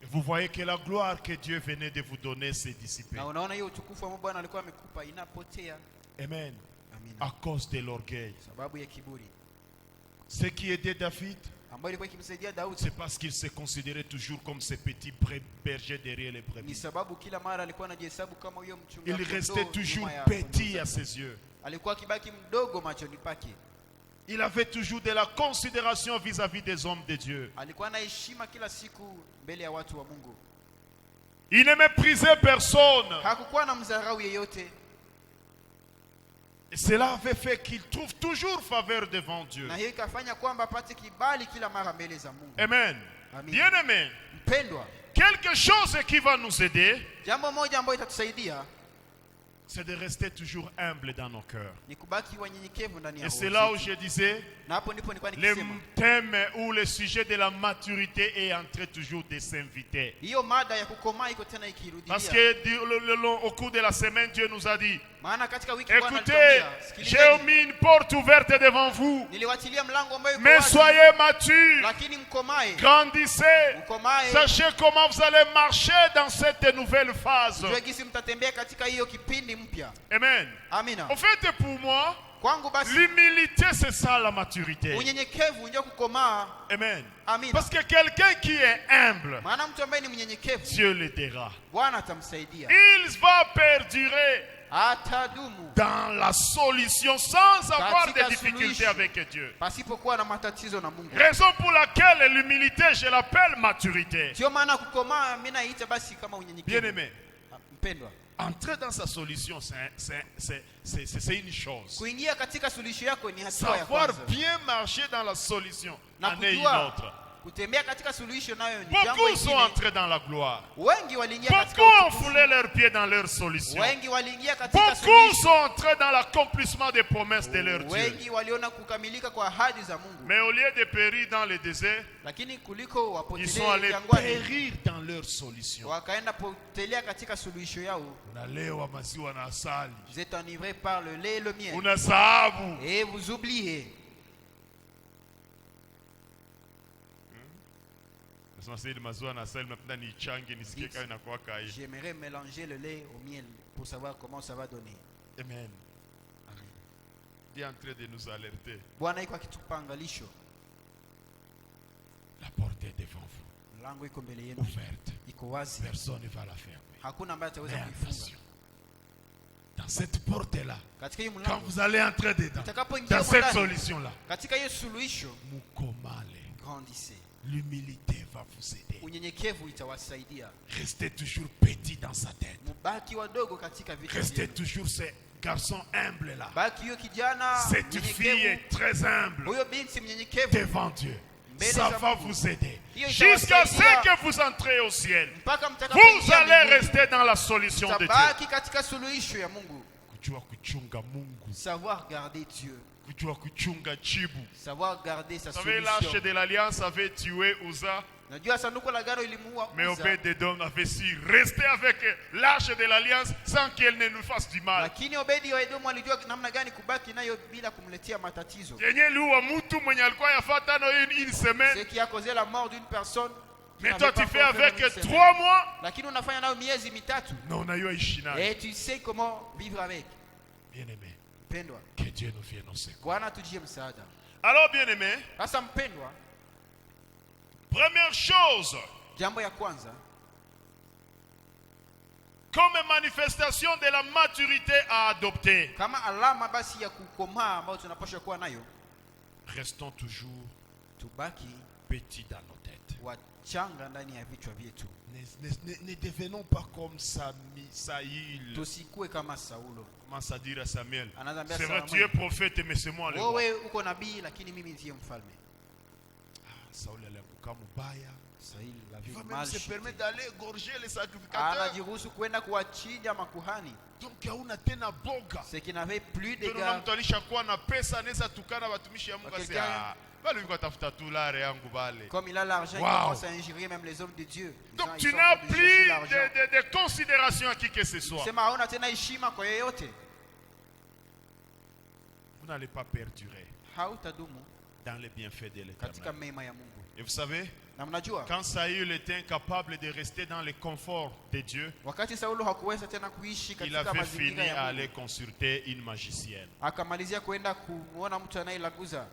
Et vous voyez que la gloire que Dieu venait de vous donner s'est dissipée. Na unaona hiyo utukufu ambao Bwana alikuwa amekupa inapotea. Amen. Amina. À cause de l'orgueil. Sababu ya kiburi. Ce qui aidait David, Ambayo ilikuwa ikimsaidia Daudi. c'est parce qu'il se considérait toujours comme ces petits bergers derrière les Ni brebis. sababu kila mara alikuwa anajihesabu kama huyo Il mchungaji. restait toujours nyuma ya petit kondoo à zake. ses yeux. Alikuwa akibaki mdogo machoni pake. Il avait toujours de la considération vis-à-vis des hommes de Dieu. Alikuwa na heshima kila siku mbele ya watu wa Mungu. Il ne méprisait personne. Hakukuwa na mdharau yeyote. Et cela avait fait qu'il trouve toujours faveur devant Dieu. Na hiyo ikafanya kwamba apate kibali kila mara mbele za Mungu. Amen. Amen. Bien-aimé, Mpendwa, quelque chose qui va nous aider, jambo moja ambayo itatusaidia c'est de rester toujours humble dans nos cœurs. ni kubaki wanyenyekevu ndani ya Et roho c'est là où zetu. je disais, Na hapo ndipo nilikuwa le nikisema thème ou le sujet de la maturité est en train toujours de s'inviter. hiyo mada ya kukomaa iko tena Parce ikirudia. que au cours de la semaine, Dieu nous a dit, Maana katika wiki Bwana écoutez, alituambia, j'ai sikilizeni, mis une porte ouverte devant vous, niliwachilia mlango ambao uko mais wazi, soyez matures, lakini mkomae, grandissez, mkomae, sachez comment vous allez marcher dans cette nouvelle phase. jua gisi mtatembea katika hiyo kipindi mpya. Amen. Amina. En fait, pour moi, Kwangu basi l'humilité, c'est ça la maturité. unyenyekevu ndio kukomaa. Amen. Amina. Parce que quelqu'un qui est humble, Maana mtu ambaye ni mnyenyekevu Dieu l'aidera. Bwana atamsaidia, Il va perdurer atadumu dans la solution sans avoir de Katika difficultés solution. avec Dieu. pasipokuwa na matatizo na Mungu. Raison pour laquelle l'humilité, je l'appelle maturité. Sio maana kukomaa mimi naita basi kama unyenyekevu. Bien-aimé, Mpendwa, entrer dans sa solution, c'est une chose. kuingia katika suluhisho yako ni hatua ya Savoir kwanza, bien marcher dans la solution na en est une kujua autre. kutembea katika suluhisho nayo ni jambo Beaucoup sont lingine. entrés dans la gloire. Wengi waliingia katika Beaucoup ont utukufu. foulé leurs pieds dans leur solution. Wengi waliingia katika Beaucoup suluhisho. sont entrés dans l'accomplissement des promesses de leur Dieu. Wengi waliona kukamilika kwa ahadi za Mungu, Mais au lieu de périr dans le désert, lakini kuliko ils wapotelee sont allés jangwani, périr dans leur solution. wakaenda potelea katika suluhisho yao. Unalewa maziwa na asali. Vous êtes enivrés par le lait et le miel, Unasahau. et vous oubliez. Nasema sasa maziwa na asali napenda nichange nisikie kama inakuwa kai. J'aimerais mélanger le lait au miel pour savoir comment ça va donner. Amen. Dieu est en train de nous alerter. Bwana iko akitupa angalisho, La porte est devant vous, mlango iko mbele yenu, ouverte. iko wazi, Personne ne va la fermer. hakuna ambaye ataweza Mais kuifunga. attention. Dans cette porte-là, Katika hiyo quand mlango, vous allez entrer dedans, utakapoingia dans huko cette ndani, solution-là, katika hiyo suluhisho, Mukomale, grandissez. l'humilité va vous aider. Unyenyekevu itawasaidia. Restez toujours petit dans sa tête. Mubaki wadogo katika vitu Restez vyenu. toujours ce garçon humble là. Baki hiyo kijana Cette fille mnyenyekevu, est très humble huyo binti mnyenyekevu, devant Dieu. Mbele Ça za va Mungu. vous aider. Hiyo Jusqu'à ce itawasaidia que vous entrez au ciel. mpaka Vous mtakapoingia allez mbinguni. rester dans la solution de Dieu. Mtabaki katika suluhisho ya Mungu. Kujua kuchunga Mungu. Savoir garder Dieu. Kujua kuchunga jibu. Savoir garder sa Vous savez, l'arche solution. de l'alliance avait tué Uza. Najua sanduku la agano ilimuua Mais Uza, Obed-Edom avait su rester avec l'arche de l'alliance sans qu'elle ne nous fasse du mal. lakini Obedi wa Edomu alijua namna gani kubaki nayo bila kumletea matatizo. Yenye liua mtu mwenye alikuwa yafuata na une semaine. Ce qui a causé la mort d'une personne. Mais qui toi n'avait tu pas fais encore fait avec une semaine. 3 mois. Lakini unafanya nayo miezi mitatu. Non, on a eu un Et tu sais comment vivre avec. Bien-aimé, Mpendwa, que Dieu nous vienne au secours. Bwana tujie msaada. Alors, bien-aimé, Sasa mpendwa, première chose, jambo ya kwanza, comme manifestation de la maturité à adopter, kama alama basi ya kukomaa ambayo tunapaswa kuwa nayo, restons toujours tubaki petits dans nos têtes. wachanga ndani ya vichwa vyetu. Ne devenons pas comme Saïl. Tusikue kama Saulo. Commence à dire à Samuel, Anazambia c'est vrai, Samuel, tu es prophète, mais c'est moi le roi. wewe uko nabii lakini mimi ndiye mfalme. Saul alianguka mubaya. Sauli la Il vie va même mal se chutée. permettre d'aller égorger les sacrificateurs. Anajiruhusu kwenda kuwachinja makuhani. Donc hauna tena boga. Ce qui n'avait plus de Ndio gars. mtu alishakuwa na pesa anaweza tukana watumishi ya Mungu Quelqu'un- asema bali yuko tafuta tu lare yangu bale. Comme il a l'argent, Wow. il commence à injurier même les hommes de Dieu. Donc Ils tu sont n'as en train de plus chercher l'argent. de considération à qui que ce soit. Sema hauna tena heshima kwa yeyote. Vous n'allez pas perdurer Hautadumu dans les bienfaits de katika l'Éternel. mema ya Mungu. Et vous savez, Na mnajua quand Saül était incapable de rester dans le confort de Dieu, wakati Saulo hakuweza tena kuishi il katika avait fini mazingira à ya aller Mungu, consulter une magicienne. akamalizia kwenda kuona mtu anayelaguza.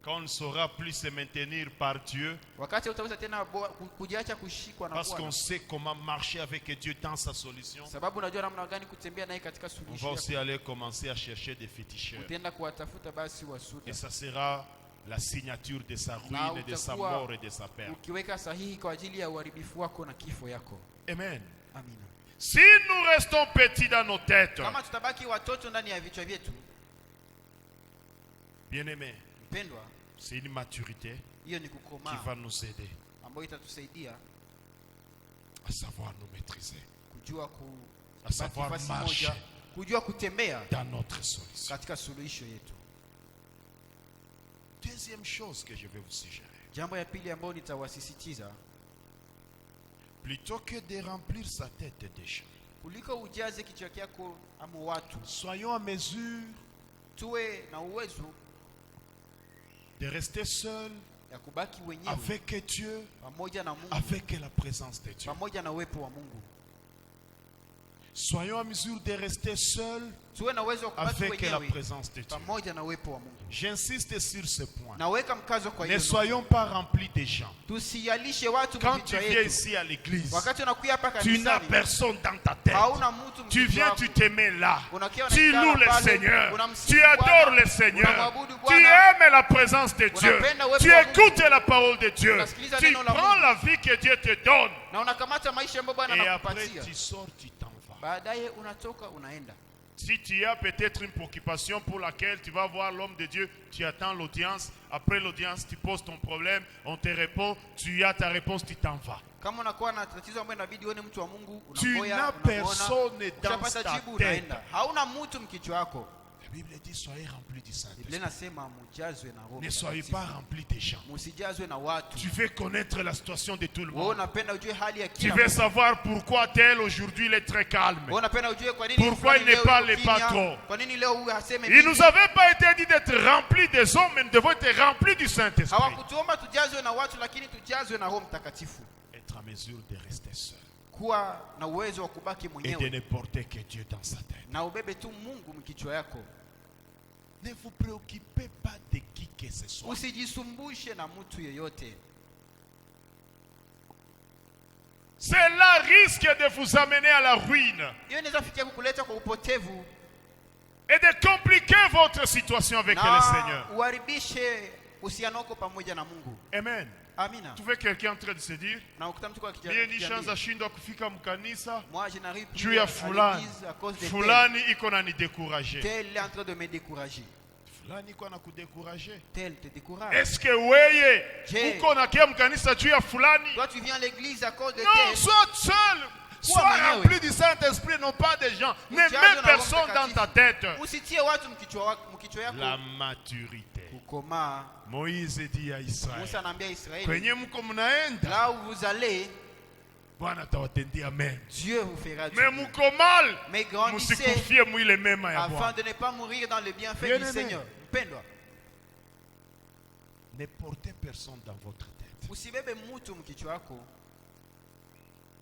Quand on ne saura plus se maintenir par Dieu, Wakati utaweza tena kujiacha kushikwa na parce qu'on Bwana, sait comment marcher avec Dieu dans sa solution, sababu unajua namna gani kutembea naye katika on va suluhisho aussi yako. aller commencer à chercher des féticheurs. Utaenda kuwatafuta basi Et wasuda, ça sera la signature de sa ruine, de sa utakuwa mort et de sa perte. ukiweka sahihi kwa ajili ya uharibifu wako na kifo yako. Amen. Amina. Si nous restons petits dans nos têtes, Kama tutabaki watoto ndani ya vichwa vyetu, bien-aimés, mpendwa, c'est une maturité hiyo ni qui kukomaa va nous aider ambayo itatusaidia à savoir nous maîtriser, kujua à savoir kubaki fasi marcher moja, kujua kutembea dans notre solution. katika suluhisho yetu. Deuxième chose que je vais vous suggérer, Jambo ya pili ambayo nitawasisitiza, plutôt que de remplir sa tête de gens, kuliko ujaze kichwa chako ama watu, soyons à mesure tuwe na uwezo de rester seuls ya kubaki wenyewe avec Dieu, pamoja na Mungu, avec la présence de Dieu. pamoja na uwepo wa Mungu. Soyons à mesure de rester seuls Tuwe na uwezo wa kubaki avec la wenyewe présence de Dieu. pamoja na uwepo wa Mungu. J'insiste sur ce point. Naweka mkazo kwa Ne hiyo. soyons pas remplis de gens. Tusiyalishe watu Quand tu vichwa viens yetu. ici à l'église, Wakati unakuja hapa tu n'as kanisani, personne dans ta tête. hauna mtu Tu viens, mkichwa tu wako. te mets là. Unakia Tu unaikala loues le pale, Seigneur. unamsifu Tu adores Bwana, le Seigneur. unamwabudu Tu Bwana, aimes la présence de Dieu. unapenda uwepo Tu wa Mungu. écoutes la parole de Dieu. Unasikiliza Tu neno la prends Mungu. la vie que Dieu te donne. na unakamata maisha ambayo Bwana Et après, anakupatia. tu sors, tu t'en vas. Baadaye unatoka unaenda. Si tu as peut-être une préoccupation pour laquelle tu vas voir l'homme de Dieu, tu attends l'audience. Après l'audience, tu poses ton problème, on te répond, tu as ta réponse, tu t'en vas. Kama unakuwa na tatizo ambayo inabidi uone mtu wa Mungu, Tu unangoja, n'as unamuona, personne dans ukishapata ta jibu tête. unaenda. Hauna mtu mkichwa wako. La Bible dit, soyez remplis du Biblia Saint-Esprit. inasema mjazwe na Roho Ne soyez Mtakatifu. pas remplis des gens. Msijazwe na watu. Tu veux connaître la situation de tout le Wewe monde. unapenda ujue hali ya Tu kila veux mtu. savoir pourquoi tel aujourd'hui il est très calme. Wewe unapenda ujue kwa nini Pourquoi fulani il ne leo parle yuko pas kimya, trop? kwa nini leo huyu haseme Il mingi. nous avait pas été dit d'être remplis des hommes, mais nous devons être remplis du Saint-Esprit. Hawakutuomba tujazwe na watu, lakini tujazwe na Roho Mtakatifu. Être en mesure de rester seul Kuwa na uwezo wa kubaki et de mwenyewe ne porter que Dieu dans sa tête. na ubebe tu Mungu mkichwa yako. Ne vous préoccupez pas de qui que ce soit. Usijisumbushe na mtu yeyote. Cela risque de vous amener à la ruine Hiyo inaweza fikia kukuleta kwa upotevu et de compliquer votre situation avec le na Seigneur. uharibishe uhusiano wako pamoja na Mungu. Amen. Amina. Tu vois quelqu'un en train de se dire, Na ukuta mtu kwa mie ni chance ashindwa kufika mkanisa moi je n'arrive juu plus ya à fulani. l'église à cause de Fulani iko na ni décourager. tel est en train de me décourager. Fulani iko na kudécourager. Tel te décourage. Est-ce que weye Je. uko na kia mkanisa juu ya fulani? Toi tu viens à l'église à cause de Non, tel. sois seul. Sois rempli du Saint-Esprit, non pas des gens. Ne mets personne dans ta tête. Usitie watu mkichwa yako. La maturité. Kukomaa. Moïse dit à Israël, Musa anaambia Israeli, kwenye mko mnaenda, là où vous allez, Bwana atawatendia amen. Dieu vous fera du Mais bien. mko mal, Mais grandissez msikufie mwile mema ya afin Bwana. de ne pas mourir dans le bienfait Bien du aimé. Seigneur. Mpendwa, Ne portez personne dans votre tête. usibebe mtu mkichwa yako,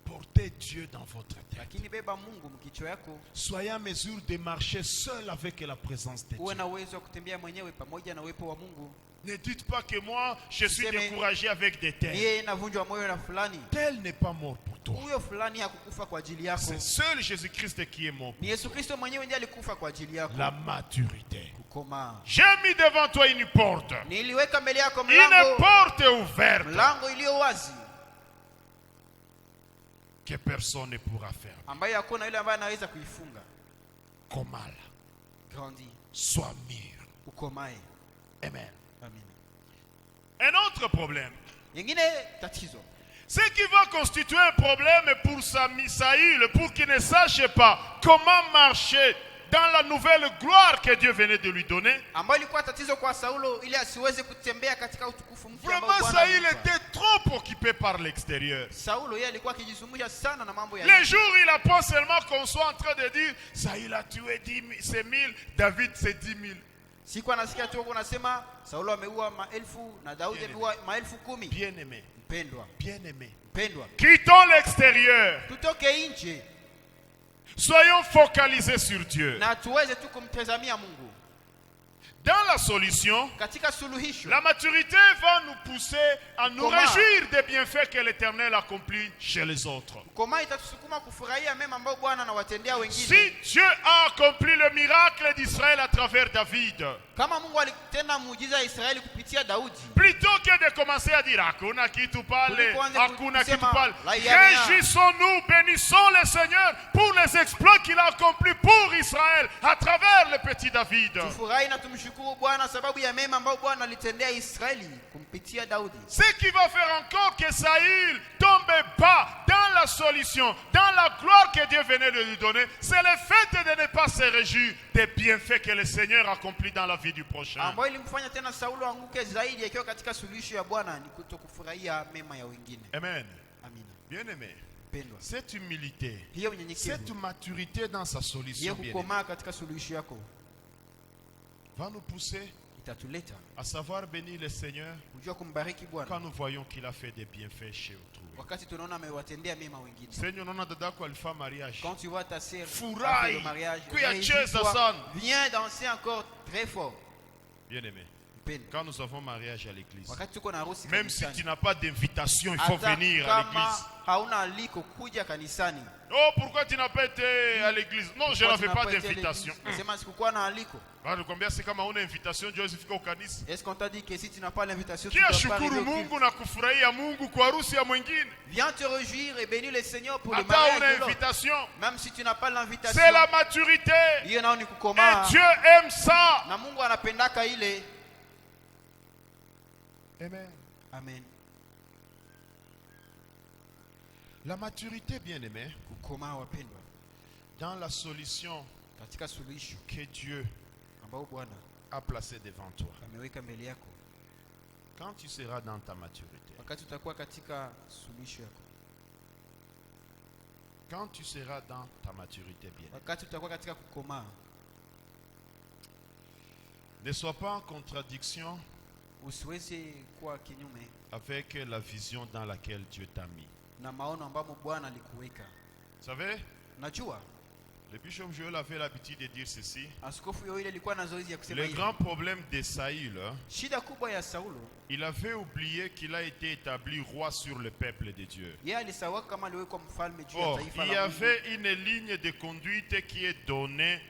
Portez Dieu dans votre tête. lakini beba Mungu mkichwa yako. Soyez en mesure de marcher seul avec la présence de Dieu. Uwe na uwezo wa kutembea mwenyewe pamoja na uwepo wa Mungu. Ne dites pas que moi, je suis Usiseme, découragé avec des tels. Yeye navunjwa moyo na fulani. Tel n'est pas mort pour toi. Huyo fulani hakukufa kwa ajili yako. C'est seul Jésus-Christ qui est mort. Ni Yesu Kristo mwenyewe ndiye alikufa kwa ajili yako. La maturité. Kukomaa. J'ai mis devant toi une porte. Niliweka mbele yako Une mlango, porte ouverte mlango iliyo wazi que personne ne pourra faire. ambayo hakuna yule ambaye anaweza kuifunga. Komala. Grandi, Sois mûr. ukomae. Amen. Amen. Un autre problème. Nyingine tatizo. Ce qui va constituer un problème pour Saül, pour qu'il ne sache pas comment marcher dans la nouvelle gloire que Dieu venait de lui donner. Ambayo ilikuwa tatizo kwa Saulo ili asiweze kutembea katika utukufu mpya ambao Vraiment, Bwana Saül alimpa. était trop occupé par l'extérieur. Saulo yeye alikuwa akijisumbua sana na mambo ya Les nje. jours, il apprend seulement qu'on soit en train de dire Saül a tué 10,000, David c'est 10,000. Siku anasikia tu unasema Saulo ameua maelfu na Daudi Bien ameua maelfu 10. Bien aimé, Mpendwa, bien aimé. mpendwa. Quittons l'extérieur. Tutoke nje Soyons focalisés sur Dieu. na tuweze tu kumtazamia Mungu. Dans la solution, Katika suluhisho, la maturité va nous pousser à nous Comment? réjouir des bienfaits que l'Éternel accomplit chez les autres. kukomaa itatusukuma kufurahia mema ambayo Bwana anawatendea wengine. Si Dieu a accompli le miracle d'Israël à travers David, Kama Mungu alitenda muujiza ya Israeli kupitia Daudi, plutôt que de commencer à dire Hakuna kitu pale, Kuliko anze Hakuna kitu kusema, pale, la yamea. réjouissons-nous, bénissons le Seigneur pour les exploits qu'il a accomplis pour Israël à travers le petit David. tufurahi na tumshukuru Bwana sababu ya mema ambayo Bwana alitendea Israeli kumpitia Daudi. Ce qui va faire encore que Saül tombe bas dans la solution, dans la gloire que Dieu venait de lui donner, c'est le fait de ne pas se réjouir des bienfaits que le Seigneur accomplit dans la vie du prochain. Ambayo ilimfanya tena Saulo anguke zaidi akiwa katika suluhisho ya Bwana ni kutokufurahia mema ya wengine. Amen. Amina. Bien-aimé, Pendwa. cette humilité, Hiyo cette unyenyekevu, maturité dans sa solution hiyo bien-aimé, kukomaa katika suluhisho yako va nous pousser itatuleta à savoir bénir le Seigneur kujua kumbariki quand Bwana nous voyons qu'il a fait des bienfaits chez autrui. wakati tunaona amewatendea mema wengine. Seigneur, non dadako alifanya mariage. Quand tu vois ta sœur Furahi, faire le mariage, kuyacheza réjouis-toi, sana. viens danser encore très fort. Bien-aimé, Mpendwa. quand nous avons mariage à l'église, Wakati tuko na harusi même si tu kanisani, n'as pas d'invitation, il faut hata venir à kama l'église. hauna aliko kuja kanisani. Oh, pourquoi tu n'as pas été à l'église? Non, je Pourquoi n'avais tu n'as pas pas été à d'invitation. l'église? Nasema sikukuwa na aliko. Combien c'est kama una invitation Dieu usifike ukanisa? Est-ce qu'on t'a dit que si tu n'as pas l'invitation, tu Kia ne dois pas arriver shukuru au culte? Mungu na kufurahia Mungu kwa harusi ya mwingine. Viens te réjouir et bénir le Seigneur pour le Hata mariage una de l'autre. invitation. Même si tu n'as pas l'invitation. C'est la maturité. Hiyo nao ni Et kukomaa. Dieu aime ça. Na Mungu anapendaka ile. Amen. Amen. La maturité, bien-aimé, Kukomaa wapendwa. dans la solution Katika suluhisho que Dieu ambao Bwana a placée devant toi. ameweka mbele yako. Quand tu seras dans ta maturité, Wakati utakuwa katika suluhisho yako. quand tu seras dans ta maturité, bien, Wakati utakuwa katika kukomaa. ne sois pas en contradiction Usiweze kuwa kinyume avec la vision dans laquelle Dieu t'a mis. na maono ambamo Bwana alikuweka. Vous savez, Najua le bishop Joël avait l'habitude de dire ceci. askofu yule alikuwa na zoezi ya kusema Le hivi. grand problème de Saül, Shida kubwa ya Saulo, il avait oublié qu'il a été établi roi sur le peuple de Dieu. yeye alisahau kama aliwekwa mfalme juu ya Or, taifa il y la Mungu. avait une ligne de conduite qui est donnée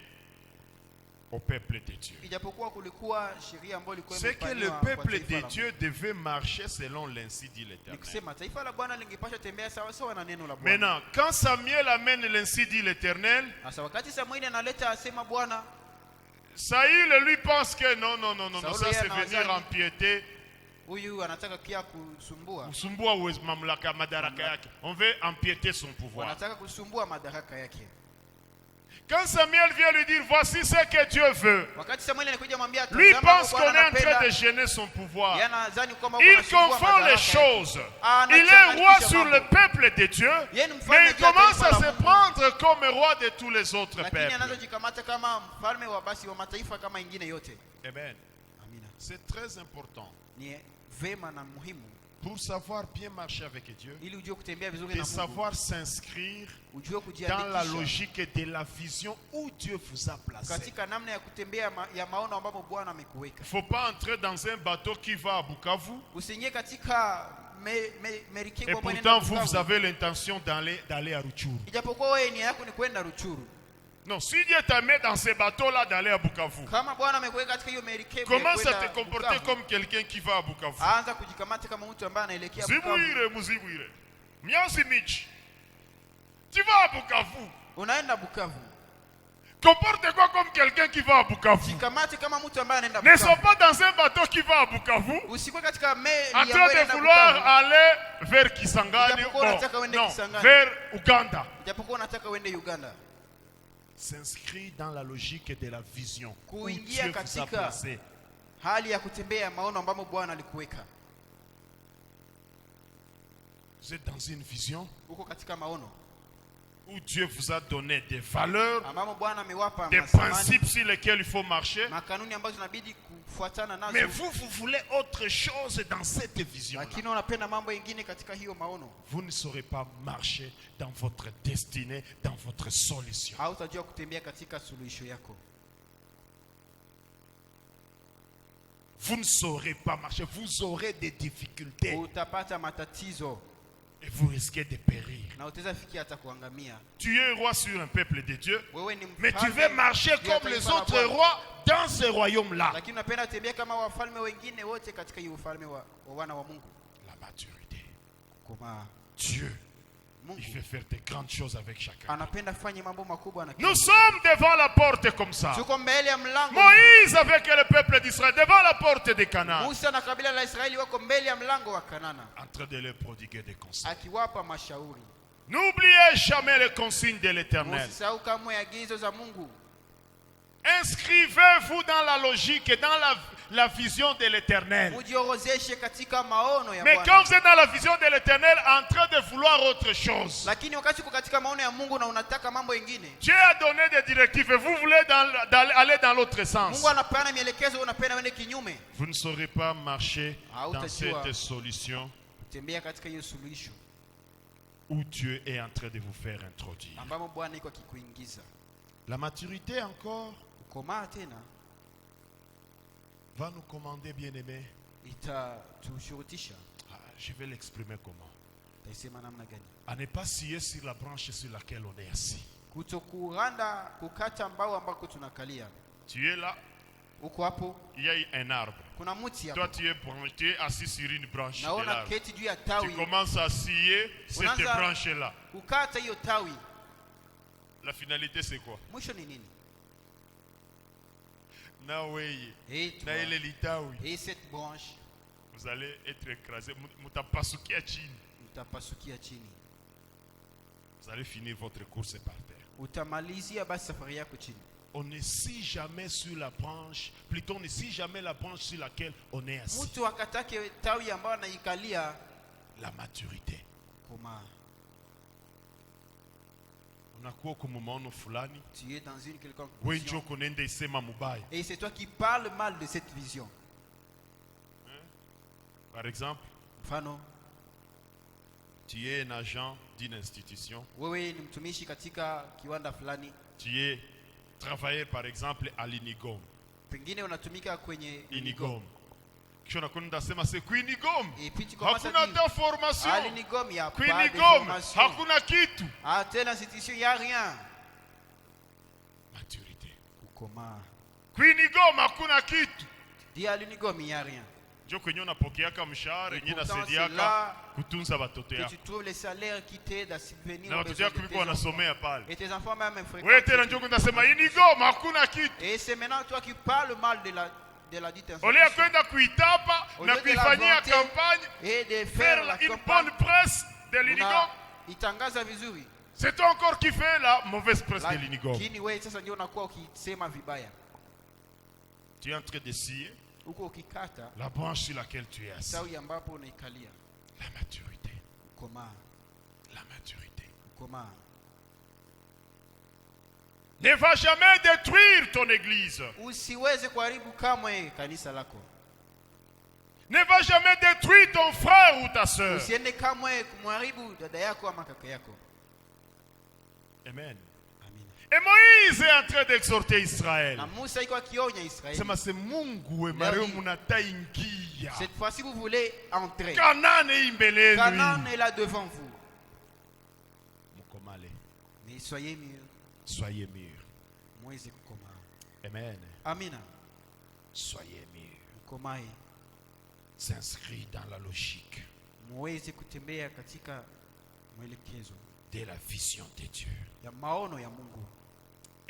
au peuple de Dieu. Ijapokuwa kulikuwa sheria ambayo ilikuwa C'est que le imefanywa kwa peuple taifa de la Dieu devait marcher selon l'ainsi dit Mungu. Ni l'Éternel. kusema taifa la Bwana lingepasha tembea sawa sawa na neno la Bwana. Maintenant, quand Samuel amène l'ainsi dit l'Éternel, Sasa wakati Samueli analeta asema Bwana, Saül lui pense que non, Saulo ça yeye c'est anawaza venir ni- empiéter Huyu anataka kia kusumbua. Kusumbua mamlaka madaraka yake. On veut empiéter son pouvoir. Wanataka kusumbua madaraka yake. Quand Samuel vient lui dire voici ce que Dieu veut, Wakati Samuel anakuja kumwambia lui pense qu'on est en train de gêner son pouvoir. Il confond les choses. Il est roi sur le peuple de Dieu, mais il commence à se prendre comme roi de tous les autres peuples. Amen. C'est très important pour savoir bien marcher avec Dieu, de savoir s'inscrire dans la logique de la vision où Dieu vous a placé. Il ne faut pas entrer dans un bateau qui va à Bukavu. Et pourtant vous avez l'intention d'aller à Rutshuru. Non, si Dieu t'a mis dans ce bateau-là d'aller à Bukavu, commence à te comporter comme quelqu'un qui va à Bukavu. Tu vas à Bukavu. Comporte-toi comme quelqu'un qui va à Bukavu. Ne sois pas dans un bateau qui va à Bukavu en train de vouloir aller vers Kisangani, non, vers Uganda. S'inscrit dans la logique de la vision où Dieu vous a placé. Vous êtes dans une vision où Dieu vous a donné des valeurs, des principes sur lesquels il faut marcher. Mais vous voulez autre chose dans cette vision. Vous ne saurez pas marcher dans votre destinée, dans votre solution. Vous ne saurez pas marcher, vous aurez des difficultés. Et vous risquez de périr. Tu es roi sur un peuple de Dieu, mais tu veux marcher comme les autres rois dans ce royaume-là. La maturité. Dieu, il fait faire de grandes choses avec chacun. Nous sommes devant la porte comme ça. Moïse avec le peuple d'Israël devant la porte de Canaan, en train de leur prodiguer des conseils. N'oubliez jamais les consignes de l'Éternel. Inscrivez-vous dans la logique et dans la vision de l'Éternel. Mais quand vous êtes dans la vision de l'Éternel en train de vouloir autre chose, Dieu a donné des directives et vous voulez aller dans l'autre sens. Vous ne saurez pas marcher dans cette solution où Dieu est en train de vous faire introduire. La maturité encore va nous commander, bien-aimés. Je vais l'exprimer comment? À ne pas scier sur la branche sur laquelle on est assis. Tu es là. Il y a un arbre. Toi tu es assis sur une branche de l'arbre. Tu commences à scier cette branche-là. La finalité c'est quoi? Et cette branche, vous allez être écrasé. Vous allez finir votre course par terre. On ne scie jamais sur la branche, plutôt on ne scie jamais la branche sur laquelle on est assis. La maturité. Tu es dans une quelconque vision. Et c'est toi qui parles mal de cette vision. Par exemple, tu es un agent d'une institution. Tu es travailleur par exemple à l'Inigom. Inigom. C'est Quinigom. Hakuna ta formation. Quinigom. Hakuna kitu. Institution, il n'y a rien. Maturité. Quinigom, hakuna kitu. Dis à l'Unigom, il n'y a rien. Que tu trouves les salaires qui t'aident à subvenir aux besoins de tes enfants. Et tes enfants même fréquentent. Et c'est maintenant toi qui parles mal de la dite Au lieu ya institution. kwenda kuitapa Au na lieu de la kuifanyia vanter campagne, et de faire faire la une campagne, bonne presse de l'Inigom, itangaza vizuri. c'est toi encore qui fais la mauvaise presse de l'Inigom. Lakini wewe sasa ndio unakuwa ukisema vibaya. Tu es en train de scier Huko ukikata la branche sur laquelle tu es assis. tawi ambapo unaikalia. La maturité. Komaa, La maturité. komaa. Ne va jamais détruire ton église. Usiweze kuharibu kamwe kanisa lako. Ne va jamais détruire ton frère ou ta soeur. Usiende kamwe kumharibu dada yako ama kaka yako. Amen. Amina. Et Moïse est en train d'exhorter Israël. Na Musa iko akionya Israeli. Sema se Mungu we mareo munataingia. Cette fois-ci vous voulez entrer. Canaan imbelenu. Canaan est là devant vous. Mukomale. Mais soyez mûrs. Soyez mûrs. Muweze kukomaa. Amen. Amina. Soyez mûrs. Mkomae. S'inscrit dans la logique Muweze kutembea katika mwelekezo de la vision de Dieu. ya maono ya Mungu.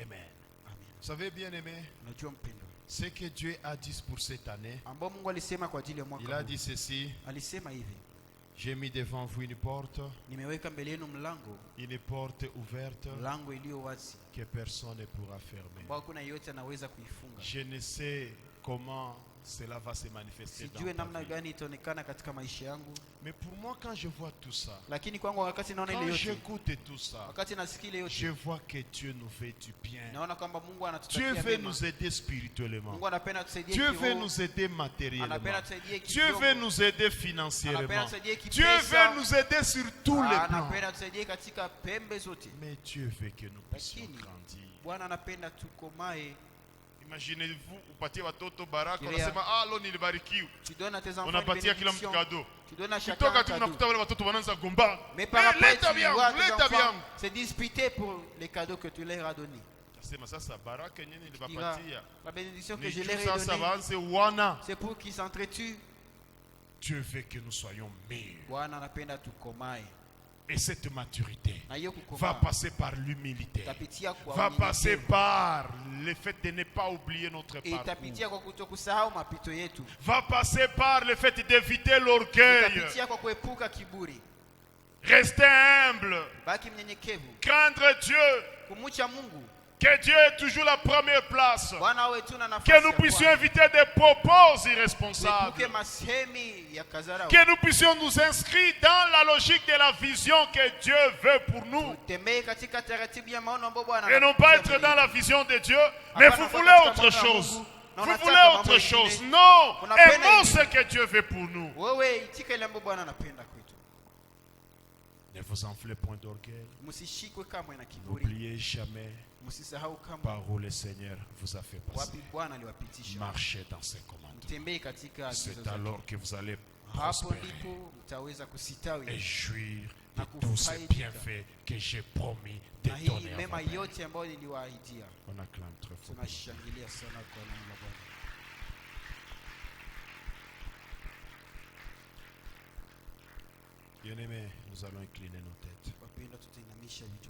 Amen. Amina. Vous savez bien aimé, Unajua mpendo, ce que Dieu a dit pour cette année, ambao Mungu alisema kwa ajili ya mwaka il a huu. dit ceci: Alisema hivi, j'ai mis devant vous une nimeweka mbele yenu porte ouverte mlango iliyo wazi que personne ne pourra fermer. ambao kuna yeyote anaweza kuifunga. Je ne sais comment cela va se manifester Sijue dans namna ta vie. gani itaonekana katika maisha yangu, Mais pour moi, quand je vois tout ça, lakini kwangu wakati naona ile quand yote, j'écoute tout ça, wakati nasikia ile je yote, vois que Dieu nous fait du bien. naona kwamba Mungu Dieu anatutakia veut mema. nous aider spirituellement. Mungu anapenda tusaidie Dieu veut kiroho, nous aider matériellement. anapenda tusaidie Dieu kidogo, veut nous aider anapenda financièrement. tusaidie Dieu kipesa, veut nous aider sur tous les plans. anapenda tusaidie katika pembe zote. Mais Dieu veut que nous puissions Lakini grandir. Bwana anapenda tukomae. Imaginez-vous, upatie watoto baraka, Kirea. unasema ah, leo nilibarikiwa. Tu donnes à tes enfants une Unapatia kila mtu bénédiction. kado. Tu donnes à chacun Kitoka un tu cadeau. unakuta wale watoto wanaanza gombana. Mais par après, Leta tu vois vyangu, tes leta enfants vyangu. se disputer pour les cadeaux que tu leur as donnés. Tasema sasa baraka yenyewe Tu diras, nilibapatia. la bénédiction que Ni je juu leur ai sasa donnée, waanze wana. c'est pour qu'ils s'entretuent. Dieu veut que nous soyons mûrs. Bwana anapenda tukomae. Et cette maturité Na hiyo va kukomaa passer par l'humilité. itapitia kwa Va passer unyenyekevu. par le fait de ne pas oublier notre parcours. Itapitia kwa kutokusahau mapito yetu. Va passer par le fait d'éviter l'orgueil. Itapitia kwa kuepuka kiburi. Rester humble. Baki mnyenyekevu. Craindre Dieu. Kumucha Mungu. Que Dieu ait toujours la première place. Bwana awe tu na nafasi Que nous ya puissions kwanza. éviter des propos irresponsables. Tuepuke masemi ya kazarau. Que nous puissions nous inscrire dans la logique de la vision que Dieu veut pour nous. Tutembee katika taratibu ya maono ambayo Bwana Et non pas être anatupatia. dans la vision de Dieu, mais vous voulez autre chose. Vous voulez autre chose. Non, aimons ce que Dieu veut pour nous. Wewe itika ile ambayo Bwana anapenda kwetu. Ne vous enflez point d'orgueil. Msishikwe kamwe na kiburi. N'oubliez jamais Msisahau kamwe par où le Seigneur vous a fait passer. wapi Bwana aliwapitisha. Marchez dans ses commandements. Mtembee katika agizo C'est zake. alors que vous allez Hapo prospérer ndipo mtaweza et kusitawi. jouir de Na tous ces kufaidika. bienfaits que j'ai promis de Na hii donner à mema votre yote ambayo niliwaahidia. On acclame très fort. Tunashangilia sana kwa neno la Bwana. Bien-aimés, nous allons incliner nos têtes. Wapendwa, tutainamisha vichwa